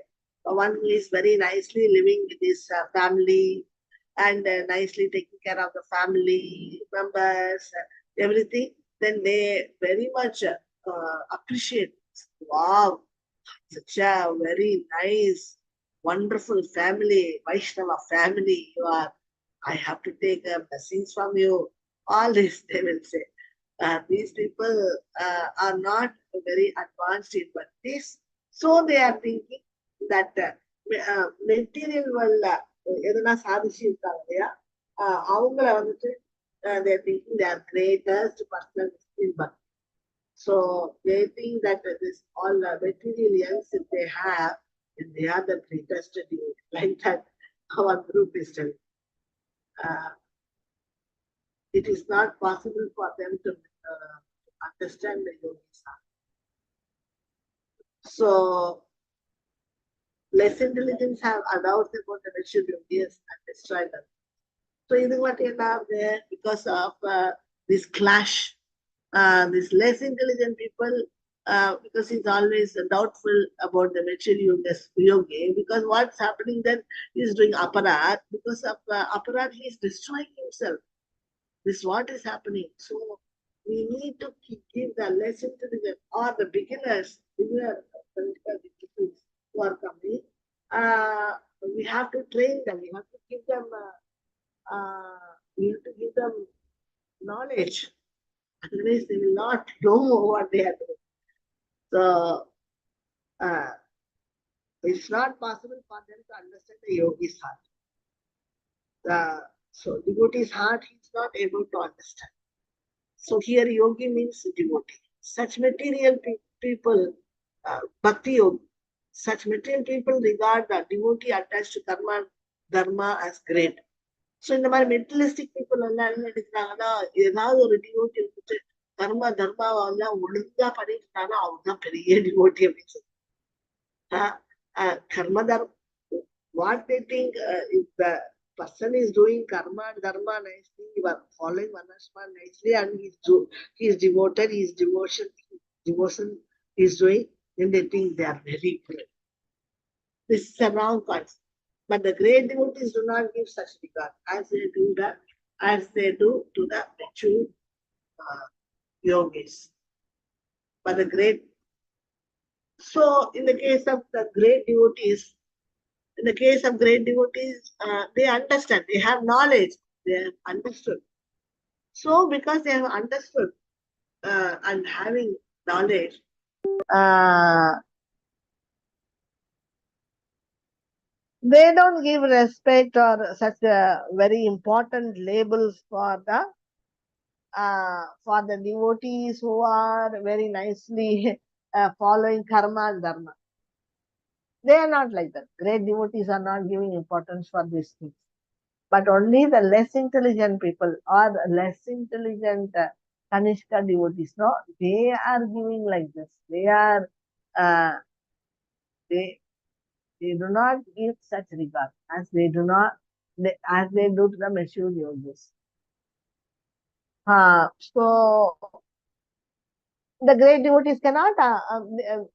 one who is very nicely living with his family and nicely taking care of the family members, everything, then they very much appreciate. Wow, such a very nice, wonderful family, Vaishnava family you are. I have to take blessings from you. All this they will say. These people are not very advanced in bhaktis. So they are thinking that material world எதனா சாதிச்சு இருக்காங்க இல்லையா, அவங்கள வந்துட்டு they are thinking they are greatest person in bhakti. So they think that this all materials if they have, and they are the greatest devotee. Like that our group is telling. It is not possible for them to understand the yogi's heart. So less intelligence have doubts about the mature yogis and destroy them. So இது what you have there because of this clash. This less intelligent people, because he's always doubtful about the mature yogi, because what's happening then he's doing aparat. Because of aparat he is destroying himself. This what is happening. So we need to give the less intelligent or the beginners who are coming. We have to train them. We have to give them. We have to give them knowledge. Otherwise, they will not know what they are doing. So it's not possible for them to understand the yogi's heart. So devotee's heart, he's not able to understand. So here yogi means devotee. Such material people, bhakti yogi, such material people regard the devotee attached to karma, dharma as great. So இந்த மாதிரி மெட்டலிஸ்டிக் people எல்லாம் என்ன நினைக்கிறாங்கன்னா, ஏதாவது ஒரு devotee வந்துட்டு கர்மா தர்மாவை எல்லாம் ஒழுங்கா பண்ணிட்டு இருந்தாங்கன்னா அவங்க தான் பெரிய டிவோட்டி அப்படின்னு சொல்லி. கர்ம தர்ம what they think if the person is doing karma and dharma nicely, you are following Varnashma nicely, and he is devoted, his devotion is doing, then they think they are very great. This is a wrong concept. But the great devotees do not give such regard as they do the as they do to the mature yogis. But the great, so in the case of the great devotees, in the case of great devotees, they understand, they have knowledge, they have understood. So because they have understood and having knowledge, uh, they don't give respect or such very important labels for the devotees who are very nicely following karma and dharma. They are not like that. Great devotees are not giving importance for these things. But only the less intelligent people or the less intelligent Kanishka devotees, no, they are giving like this. Uh, they, they do not give such regard as they do not, as they do to the mature yogis. So the great devotees cannot,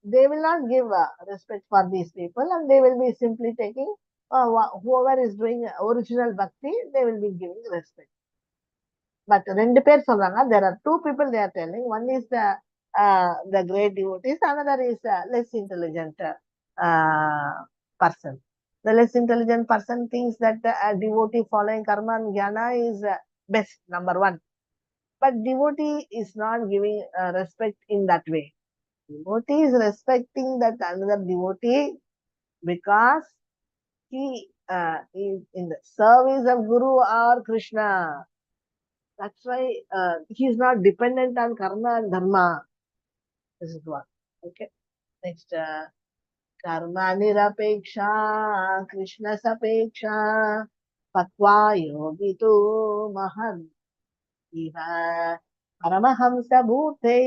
they will not give respect for these people, and they will be simply taking whoever is doing original bhakti, they will be giving respect. But ரெண்டு பேர் சொல்றாங்க, there are two people they are telling. One is the great devotees, another is less intelligent person. The less intelligent person thinks that a devotee following karma and jnana is best, number one. But devotee is not giving respect in that way. Devotee is respecting that another devotee because he is in the service of Guru or Krishna. That's why he is not dependent on karma and dharma. This is one. Okay. Next, karma nirapeksha, Krishna sapeksha, patva yogi tu mahad iva paramahamsa bhute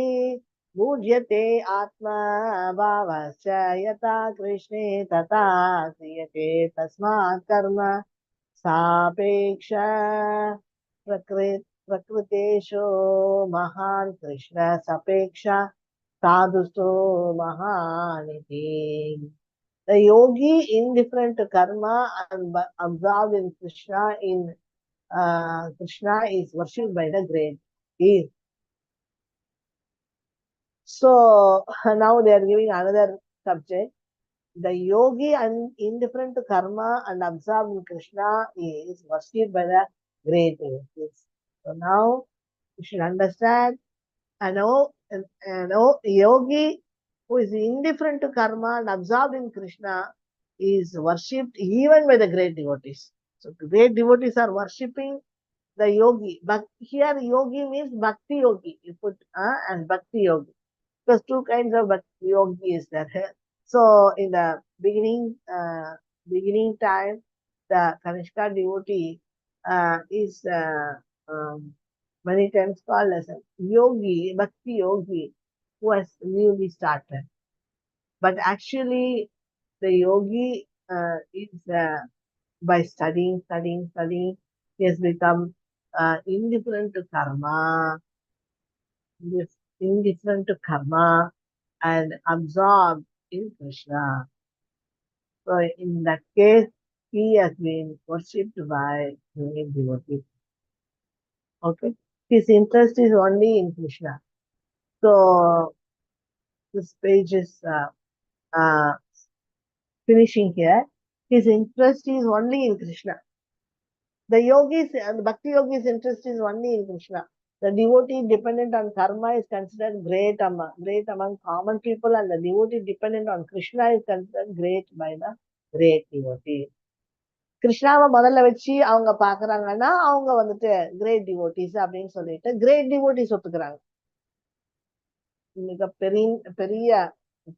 bhujyate atma bhavasya yata Krishne tata kriyate tasmat karma sapeksha प्रकृतेशो महान Krishna सपेक्षा साधुसो महानिधि. The yogi indifferent to karma and absorbed in Krishna is worshipped by the great. So now they are giving another subject. The yogi and indifferent to karma and absorbed in Krishna is worshipped by the great devotees. So now you should understand an yogi who is indifferent to karma and absorbed in Krishna is worshipped even by the great devotees. So the great devotees are worshipping the yogi. But here yogi means bhakti yogi. You put and bhakti yogi. Because two kinds of bhakti yogi is there. So in the beginning time, the Kanishka devotee is many times called as a yogi, bhakti yogi, who has newly started. But actually, the yogi is by studying, he has become indifferent to karma, and absorbed in Krishna. So in that case, he has been worshipped by many devotees. Okay, his interest is only in Krishna. So this page is finishing here. His interest is only in Krishna. The yogis, the bhakti yogis' interest is only in Krishna. The devotee dependent on karma is considered great among common people, and the devotee dependent on Krishna is considered great by the great devotee. கிருஷ்ணாவை முதல்ல வச்சு அவங்க பாக்குறாங்கன்னா அவங்க வந்துட்டு great devotees அப்படின்னு சொல்லிட்டு great devotees ஒத்துக்கிறாங்க. மிக பெரிய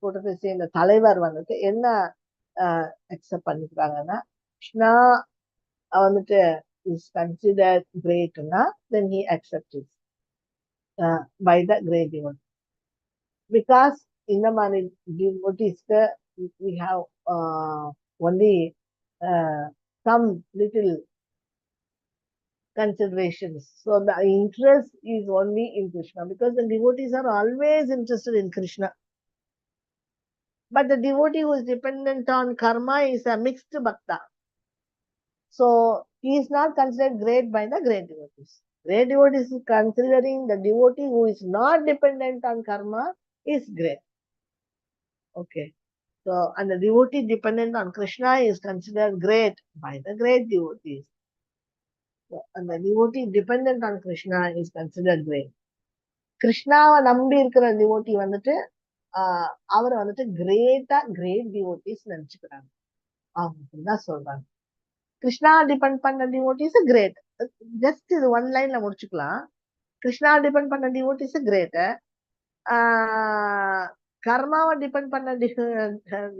கூட்டத்தை சேர்ந்த தலைவர் வந்துட்டு என்ன அக்செப்ட் பண்ணிக்கிறாங்கன்னா, கிருஷ்ணா வந்துட்டு இஸ் கன்சிடர் கிரேட்னா then he accept by the great devotee. Because இந்த மாதிரி டிவோட்டிஸ்க்கு we have only some little considerations. So the interest is only in Krishna because the devotees are always interested in Krishna. But the devotee who is dependent on karma is a mixed bhakta. So He is not considered great by the great devotees. Great devotees is considering the devotee who is not dependent on karma is great. Okay. So, and the devotee dependent on Krishna is considered great by the great devotees. So, and the devotee dependent on Krishna is considered great. கிருஷ்ணாவை நம்பி இருக்கிற devotee வந்துட்டு அவரை வந்துட்டு great devotees நினைச்சுக்கிறாங்க. அவங்க தான் சொல்றாங்க Krishna depend பண்ண devotees great. Just இது ஒன் லைன்ல முடிச்சுக்கலாம். கிருஷ்ணா டிபெண்ட் பண்ண டிவோட்டிஸ் கிரேட். கர்மாவை டிபெண்ட் பண்ண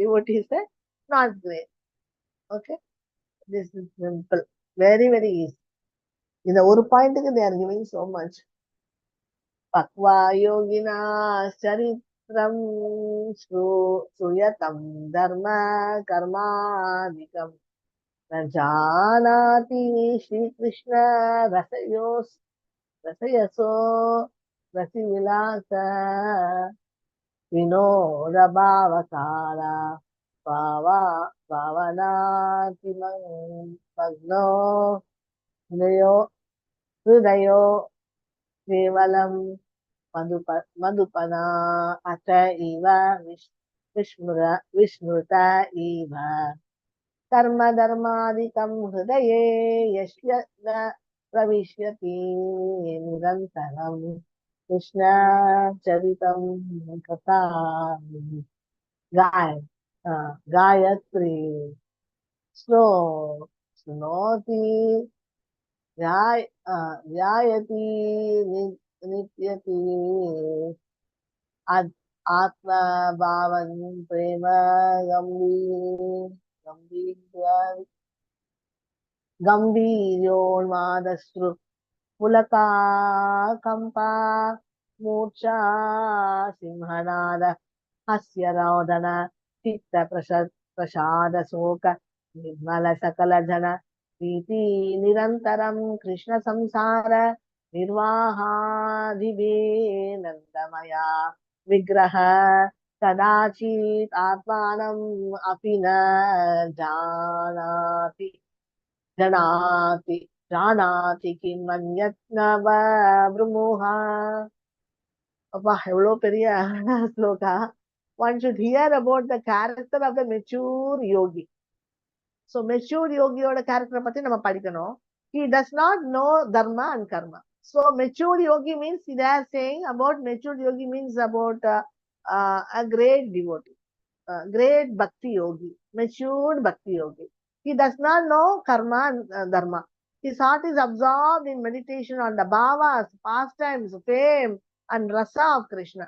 devotees not great. Okay, this is simple, very very easy. இந்த ஒரு பாயிண்ட்டுக்கு they are giving so much. பக்வா யோகினா சரித்ரம் ஸ்ரூயதம் தர்ம கர்மாதிகம் ந ஜானாதி ஸ்ரீகிருஷ்ண ரசயசோ ரசி விலாச வினோத பாவகார பாவனாதி மக்னோ ஹிருதயோ கேவலம் மதுபனா அத இவ விஸ்மிருத இவ கர்ம தர்மாதிகம் ஹிருதயே யஸ்ய ந பிரவிஷ்யதி நிரந்தரம் கிருஷ்ண சரிதம் கதா காயத்ரி ஸ்னோதி ध्यायति नित्यति आत्मभावं प्रेम गम्भीर्योन्मादश्रु पुलकाकम्पा मूर्छा सिंहनाद हास्य रोदन चित्त प्रसाद शोक निर्मल सकल जन प्रीति निरंतरम कृष्ण संसार निर्वाहादिवे नंदमया विग्रह कदाचित आत्मानम अपि न जानाति जानाति किम मन्यत्न ब्रह्मोहा. அப்பா எவ்வளோ பெரிய shloka. One should hear about the character of the mature yogi. So mature yogiயோட கேரக்டரை பத்தி நம்ம படிக்கணும். He does not know dharma and karma. So mature yogi means they are saying about mature yogi means about a great devotee, great bhakti yogi, matured bhakti yogi. He does not know karma and dharma. His heart is absorbed in meditation on the bhavas, pastimes, fame and rasa of Krishna.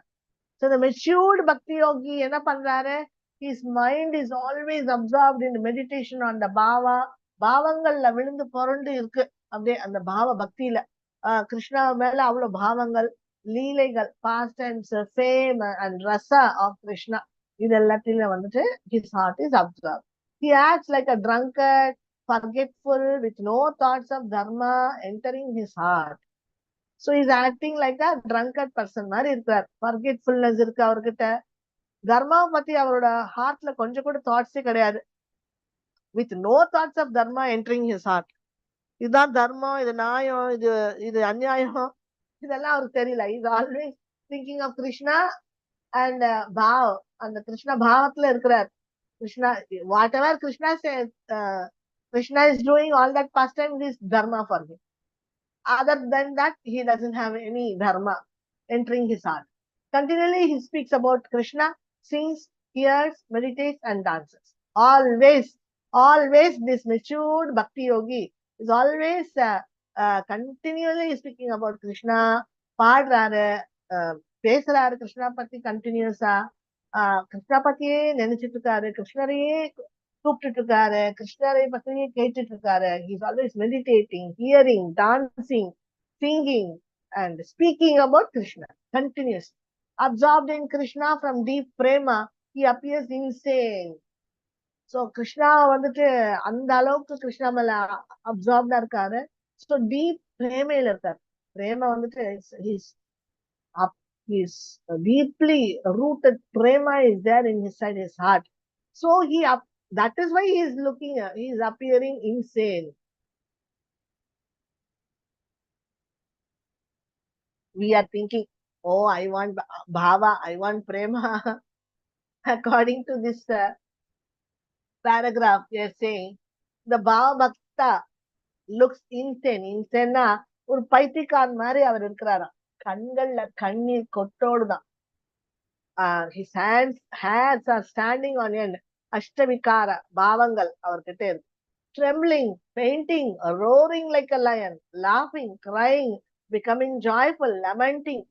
So the matured bhakti yogi என்ன பண்றாரு? His mind is always absorbed in meditation on the bhava. பாவங்கள்ல விழுந்து புரண்டு இருக்கு அப்படியே அந்த பாவ பக்தியில. கிருஷ்ணா மேல அவ்வளவு பாவங்கள், லீலைகள், pastimes, fame and Raza of Krishna, இது எல்லாத்திலும் வந்துட்டு his heart is absorbed. He acts like a drunkard, forgetful, with no thoughts of dharma entering his heart. So he's acting like a drunkard person மாதிரி இருக்கார். forgetfulness இருக்கு அவர்கிட்ட. தர்மாவை பத்தி அவரோட ஹார்ட்ல கொஞ்சம் கூட தாட்ஸே கிடையாது. With no thoughts of dharma entering his heart. இதுதான் தர்மம், இது நியாயம், இது அநியாயம், இதெல்லாம் அவருக்கு தெரியல. Is always thinking of Krishna and bhav. அந்த கிருஷ்ண பாவத்துல இருக்கிறார். Krishna whatever Krishna Krishna is doing all that pastime is dharma for him. Other then that he doesn't have any dharma entering his heart. Continually he speaks about Krishna, sings, hears, meditates and dances. Always this matured bhakti yogi is always continually speaking about Krishna. பாடுறாரு, பேசுறாரு கிருஷ்ணா பத்தி கண்டினியூஸா. கிருஷ்ணா பத்தியே நினைச்சிட்டு இருக்காரு, கிருஷ்ணரையே கூப்பிட்டு இருக்காரு, கிருஷ்ணரை பத்தியே கேட்டுட்டு இருக்காரு. he is always meditating, hearing, dancing, singing and speaking about Krishna continuously. Absorbed in Krishna from deep prema, he appears insane. So Krishna வந்துட்டு அந்த அளவுக்கு கிருஷ்ணா மேல அப்சார்ப்டா இருக்காரு. So deep பிரேமையில இருக்காரு. பிரேம வந்துட்டு his deeply rooted prema is there in his heart. So that is why he is appearing insane. we are thinking, oh, I want bhava, I want prema. According to this paragraph, they are saying the bhava bhakta looks insane. Insane ஒரு பைத்தியக்காரன் மாதிரி அவர் இருக்கிறாராம். கண்கள்ல கண்ணீர் கொட்டோடுதான். His hands are standing on end. அஷ்டவிகார பாவங்கள் அவர்கிட்ட இருக்கு. Trembling, fainting, roaring like a lion, laughing, crying, becoming joyful, lamenting,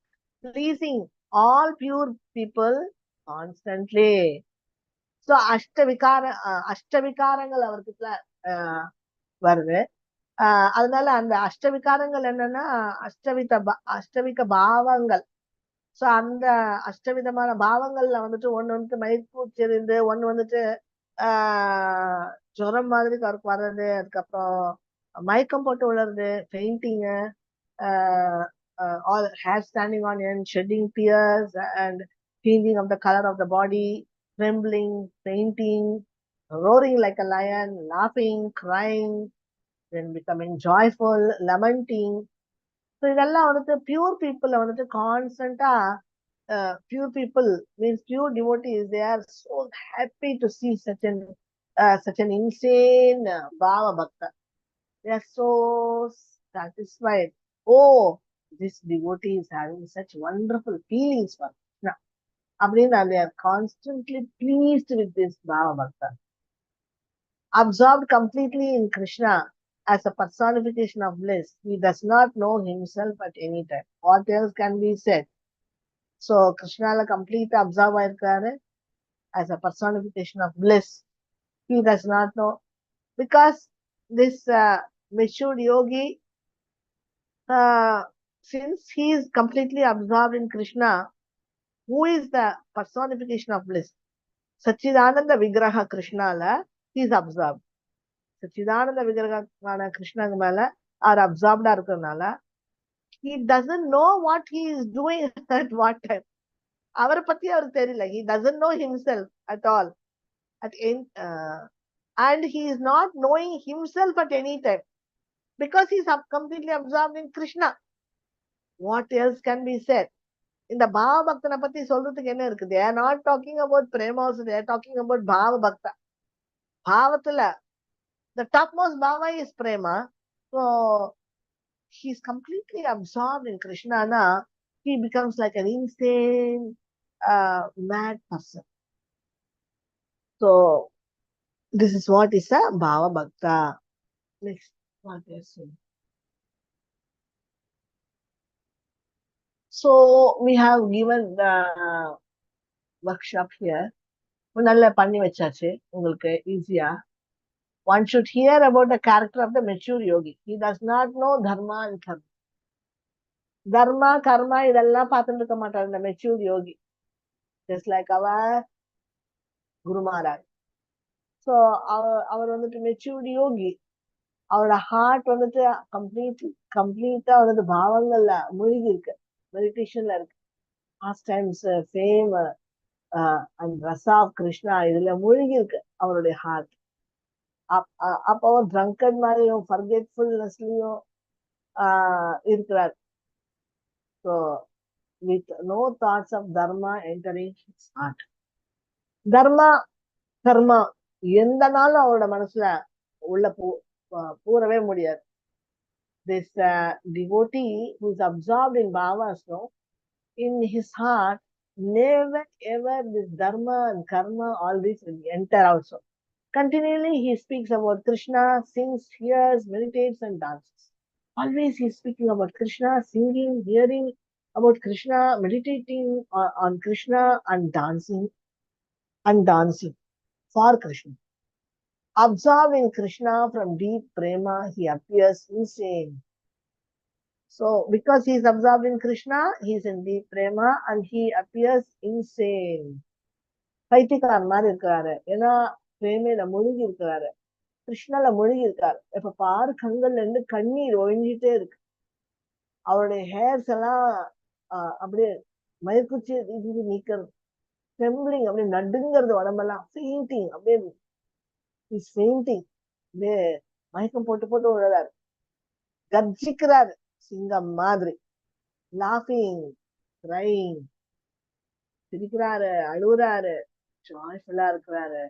pleasing all pure people constantly. So அஷ்டவிகாரங்கள் அவர்கிட்ட வருது. அதனால அந்த அஷ்டவிகாரங்கள் என்னன்னா அஷ்டவிக பாவங்கள். சோ அந்த அஷ்டவிதமான பாவங்கள்ல வந்துட்டு ஒண்ணு வந்துட்டு மயிர்கூச்செறிந்து, ஒண்ணு வந்துட்டு ஜுரம் மாதிரி அவருக்கு வர்றது, அதுக்கப்புறம் மயக்கம் போட்டு விழுறது, painting, all hair standing on end, shedding tears and changing of the color of the body, trembling, fainting, roaring like a lion, laughing, crying, then becoming joyful, lamenting. So இதெல்லாம் வந்துட்டு பியூர் பீப்புள் வந்துட்டு கான்ஸ்டன்டா pure people means pure devotees, they are so happy to see such an insane bhava bhakta. They are so satisfied. Oh, this devotee is having such wonderful feelings for Krishna. Abhinna, they are constantly pleased with this bhava bhakta. Absorbed completely in Krishna as a personification of bliss, he does not know himself at any time. What else can be said? So Krishna complete absorb as a personification of bliss. He does not know, because this matured yogi, since he is completely absorbed in Krishna, who is the personification of bliss? Sachidananda Vigraha Krishna he is absorbed. Sachidananda Vigraha Krishna are absorbed irukkranaala he doesn't know what he is doing at what time. அவரை பத்தி அவருக்கு தெரியல. He doesn't know himself at all. And he is not knowing himself at any time because he is completely absorbed in Krishna. What else can be said? இந்த பாவ பக்தனை பத்தி சொல்றதுக்கு என்ன இருக்கு? They are not talking about prema also, they are talking about bhava bhakta. பாவத்துல the topmost bhava is prema. So he is completely absorbed in Krishna. He becomes like an insane mad person. So this is what is a bhava bhakta. Next, what is it? So we have given the workshop here. நல்ல பண்ணி வச்சாச்சு உங்களுக்கு ஈஸியா. One should hear about the character of the mature yogi. He does not know dharma and karma. Dharma, karma இதெல்லாம் பார்த்துட்டு இருக்க மாட்டார் இந்த mature yogi. Just like our Guru Maharaj. So அவர் வந்துட்டு mature yogi. அவரோட ஹார்ட் வந்துட்டு கம்ப்ளீட்டா வந்துட்டு பாவங்கள்ல மூழ்கி இருக்கு, மெடிடேஷன்ல இருக்கு. Pastimes, fame and Raza of Krishna இதுல மூழ்கி இருக்கு அவருடைய ஹார்ட். அப்ப அவர் ட்ரங்கன் மாதிரியும் ஃபர்கெட்ஃபுல்னஸ்லயும் இருக்கிறார். So with no thoughts of தர்மா என்டரிங் ஹிஸ் ஹார்ட். தர்மா கர்மா எந்த நாளும் அவரோட மனசுல உள்ள பூரவே முடியாது. This devotee who is absorbed in bhavas, in his heart, never ever this dharma and karma, all this will enter also. Continually he speaks about Krishna, sings, hears, meditates and dances. Always he is speaking about Krishna, singing, hearing about Krishna, meditating on Krishna and dancing for Krishna. Absorbed in Krishna from deep prema, he appears insane. So because he is absorbed in Krishna, he is in deep prema and he appears insane. பைத்தியக்காரன் மாதிரி இருக்கிறாரு. ஏன்னா பிரேமையில மூழ்கி இருக்கிறாரு, கிருஷ்ணால மூழ்கி இருக்காரு. இப்ப பாரு கண்கள்ல இருந்து கண்ணீர் ஒழிஞ்சிட்டே இருக்கு. அவருடைய ஹேர்ஸ் எல்லாம் அப்படியே மயக்குச்சி நீக்கிறது, ட்ரெம்பிளிங் அப்படியே நடுங்கிறது உடம்பெல்லாம், ஃபெயிண்டிங் அப்படியே ஃபெயிண்டிங் அப்படியே மயக்கம் போட்டு விழுறாரு, கர்ஜிக்கிறாரு சிங்கம் மாதிரி. laughing, crying, சிரிக்கிறாரு, அழுகுறாரு, ஜாய்ஃபுல்லா இருக்கிறாரு,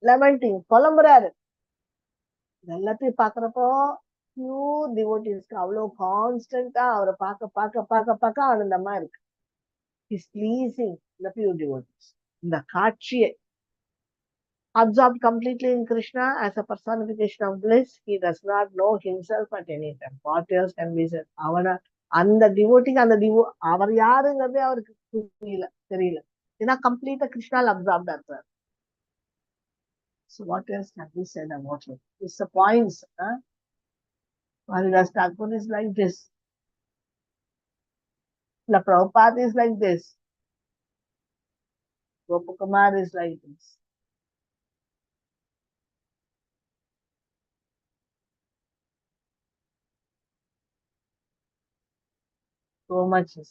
lamenting, புலம்புறாரு. எல்லாத்தையும் பாக்குறப்போ பியூர் டிவோட்டிஸ்க்கு அவ்வளவு கான்ஸ்டன்டா அவரை பார்க்க ஆனந்தமா இருக்கு. Is pleasing the pure devotees. இந்த காட்சியை absorbed completely in Krishna as a personification of bliss, he does not know himself at any time. What else can be said? அவன அந்த டிவோட்டிக்கு அவர் யாருங்கிறதே அவருக்கு தெரியல. ஏன்னா கம்ப்ளீட்டா கிருஷ்ணால் அப்சார்ப்டா இருப்பார். So what else can be said about him? It's the points. Haridas Thakur is like this. The Prabhupada is like this. Gopakumar is like this. So much is.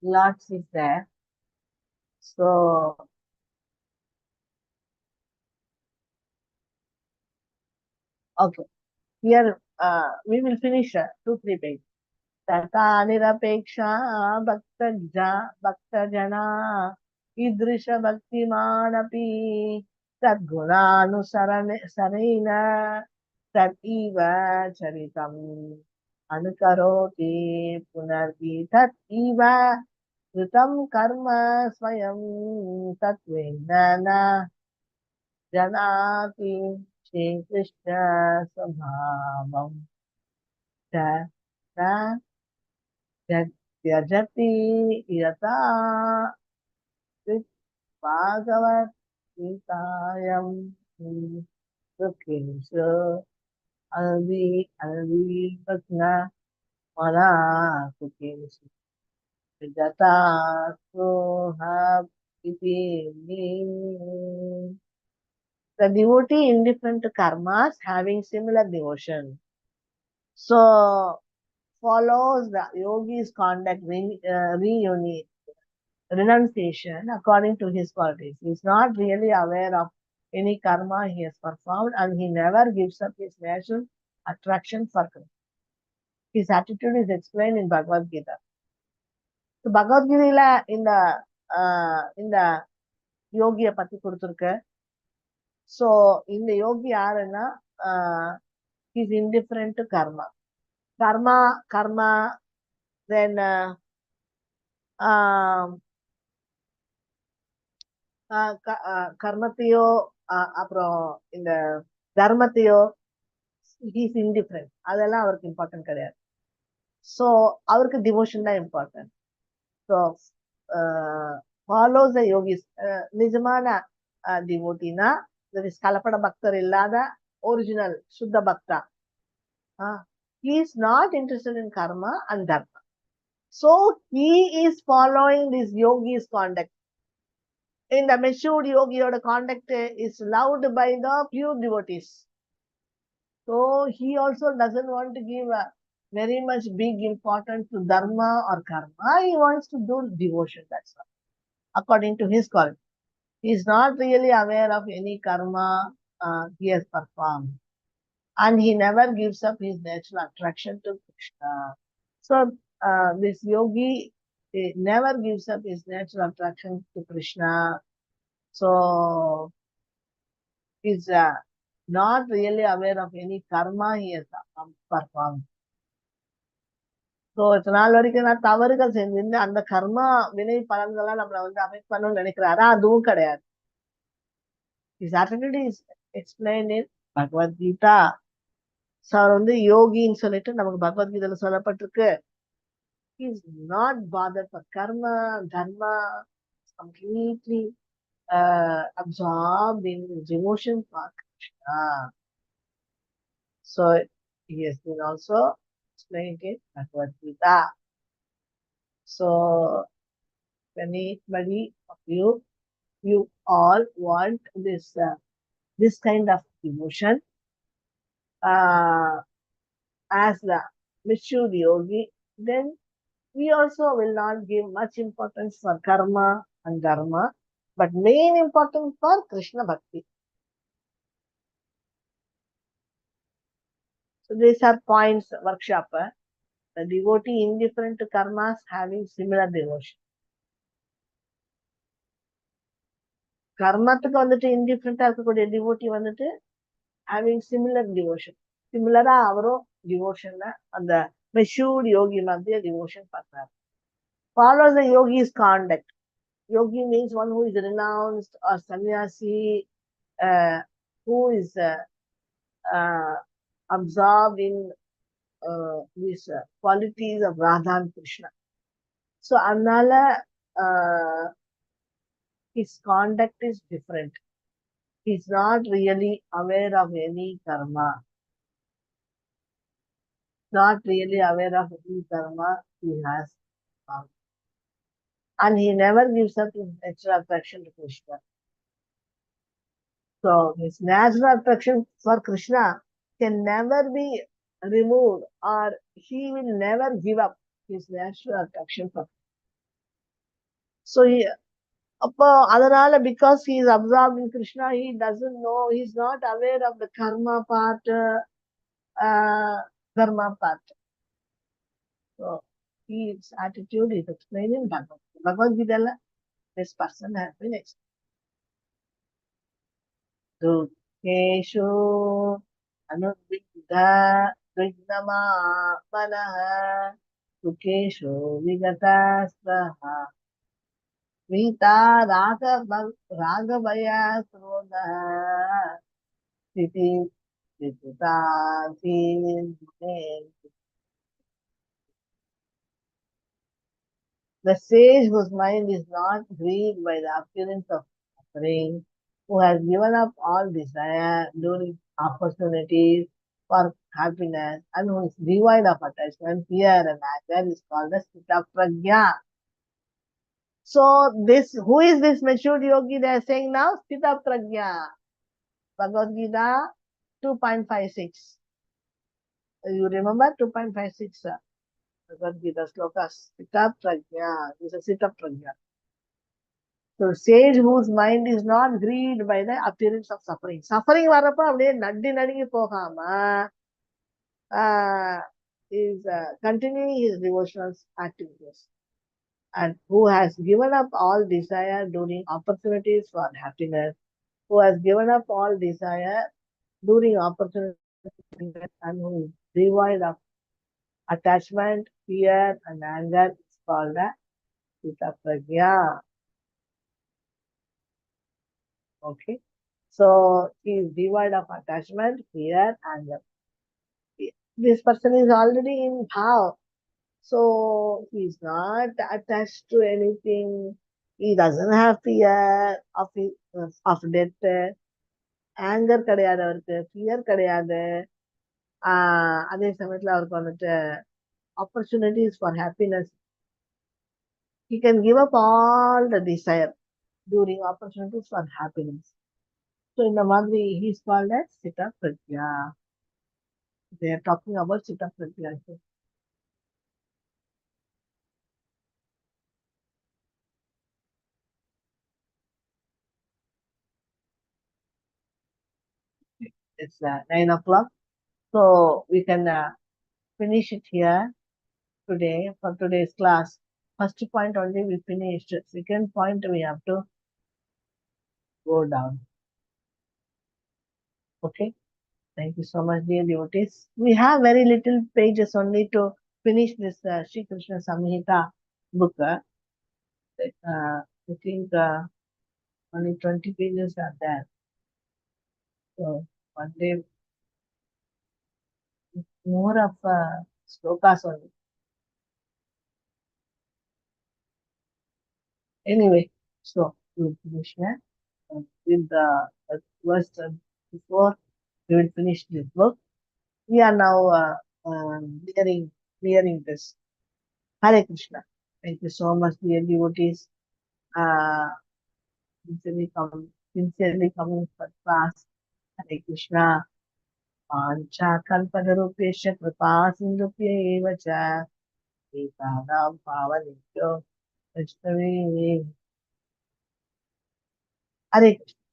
Lots is there. So okay. Here we will finish 2-3 pages. तथा निरपेक्षा भक्तजना ईदृश भक्तिमानपि तद्गुणानुसरेण तदैव चरितम् अनुकरोति पुनर्हि तदैव कृतं कर्म स्वयं तत्त्वेन न जानाति श्रीकृष्ण स्वभावम् त्यजति यथा भागवत गीतायां सुखेषु अनविपत्न मना सुखेषु यथा सोहापि. The devotee indifferent to karmas having similar devotion, so follows the yogi's conduct renunciation according to his qualities. He is not really aware of any karma he has performed, and he never gives up his natural attraction for Krishna. His attitude is explained in Bhagavad Gita. So Bhagavad Gita இந்த யோகியை பத்தி கொடுத்திருக்கு. So இந்த யோகி யாருன்னா he is indifferent to karma. Karma, then கர்மத்தையோ அப்புறம் இந்த தர்மத்தையோ he is indifferent. அதெல்லாம் அவருக்கு important கிடையாது. ஸோ அவருக்கு டிவோஷன் தான் இம்பார்ட்டன்ட். ஸோ ஃபாலோஸ் த யோகிஸ். நிஜமான டிவோட்டினா கலப்பட பக்தர் இல்லாத ஒரிஜினல் சுத்த பக்தா. He is not interested in karma and dharma. So he is following this yogi's conduct. In the matured yogiyoda conduct is loved by the pure devotees. So he also doesn't want to give a very much big importance to dharma or karma. He wants to do devotion. That's all. According to his quality, he is not really aware of any karma he has performed, and he never gives up his natural attraction to Krishna. So this yogi never gives up his natural attraction to Krishna. So he's not really aware of any karma he has performed. So இத்தனை நாள் வரைக்கும் நான் தவறுகள் செஞ்சிருந்து அந்த கர்மா வினை பலன்கள்லாம் நம்மளை affect பண்ணணும்னு நினைக்கிறாரா? அதுவும் கிடையாது. His attitude is explained in Bhagavad Gita. So அவர் யோகின்னு சொல்லிட்டு நமக்கு பகவத்கீதையில சொல்லப்பட்டிருக்கு. He is not bothered for karma, dharma, completely absorbed in devotion for Krishna. So he has been also explained in Bhagavad Gita. So anybody of you all want this kind of devotion as the matured yogi, then we also will not give much importance for karma and dharma, but main importance for Krishna Bhakti. So these are points workshop. The devotee indifferent to karmas having similar devotion. கர்மத்துக்கு வந்துட்டு இன்டிஃபரெண்டா இருக்கக்கூடிய devotee வந்துட்டு having similar devotion. சிமிலரா அவரும் டிவோஷன்ல அந்த matured யோகி மாதிரி devotion பண்றாரு. Follow the yogi's conduct. Yogi means one who is renounced or sannyasi, who is absorbed in these qualities of Radha and Krishna. So, Annala, his conduct is different. He's not really aware of any karma. Not really aware of any karma he has. And he never gives up his natural attraction to Krishna. So his natural attraction for Krishna can never be removed, or he will never give up his natural attraction for Krishna. So he, because he is absorbed in Krishna, he doesn't know, he is not aware of the karma part, dharma part. So his attitude is explained in Bhagavad Gita. This person has been explained. Dukeshu anubhidha vignama manaha dukeshu vigatasraha vita ragavaya srodaha sthiti vituta The sage whose mind is not grieved by the appearance of suffering, who has given up all desire during opportunities for happiness, and who is devoid of attachment, fear, and anger, is called as Sthita Prajna. So, who is this matured yogi they are saying now? Sthita Prajna. Bhagavad Gita 2.56. You remember 2.56? Bhagavad Gita slokas. Sthita Prajna. This is Sthita Prajna. So, sage whose mind is not grieved by the appearance of suffering. Suffering varappa அப்படியே நடி நடுங்கி போகாம is continuing his devotional activities, and who has given up all desire during opportunities for happiness, who has given up all desire during opportunities, and who is devoid of attachment, fear, and anger, is called a Sthita Prajna. Okay, so he is devoid of attachment, fear, anger. This person is already in bhav, so he is not attached to anything. He doesn't have fear of death. Anger கிடையாது அவருக்கு, fear கிடையாது. அதே சமயத்துல அவருக்கு வந்துட்டு opportunities for happiness. He can give up all the desire during opportunities for happiness. So in the மாதிரி he is called as Sthita Prajna. They are talking about Sthita Prajna. It's 9 o'clock. So we can finish it here today for today's class. First point only we finished. Second point we have to go down. Okay. Thank you so much, dear devotees. We have very little pages only to finish this Sri Krishna Samhita book. I think only 20 pages are there. So one day more of slokas only. Anyway, so we'll finish here with the verse before we will finish this book. We are now nearing this. Hare Krishna. Thank you so much, dear devotees. Sincerely coming for class. Hare Krishna. Pancha kalpadarupesha kripa sindhupya eva cha etanam pavanityo Vaishnave. Hare Krishna.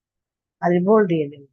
Hare Bol, dear devotees.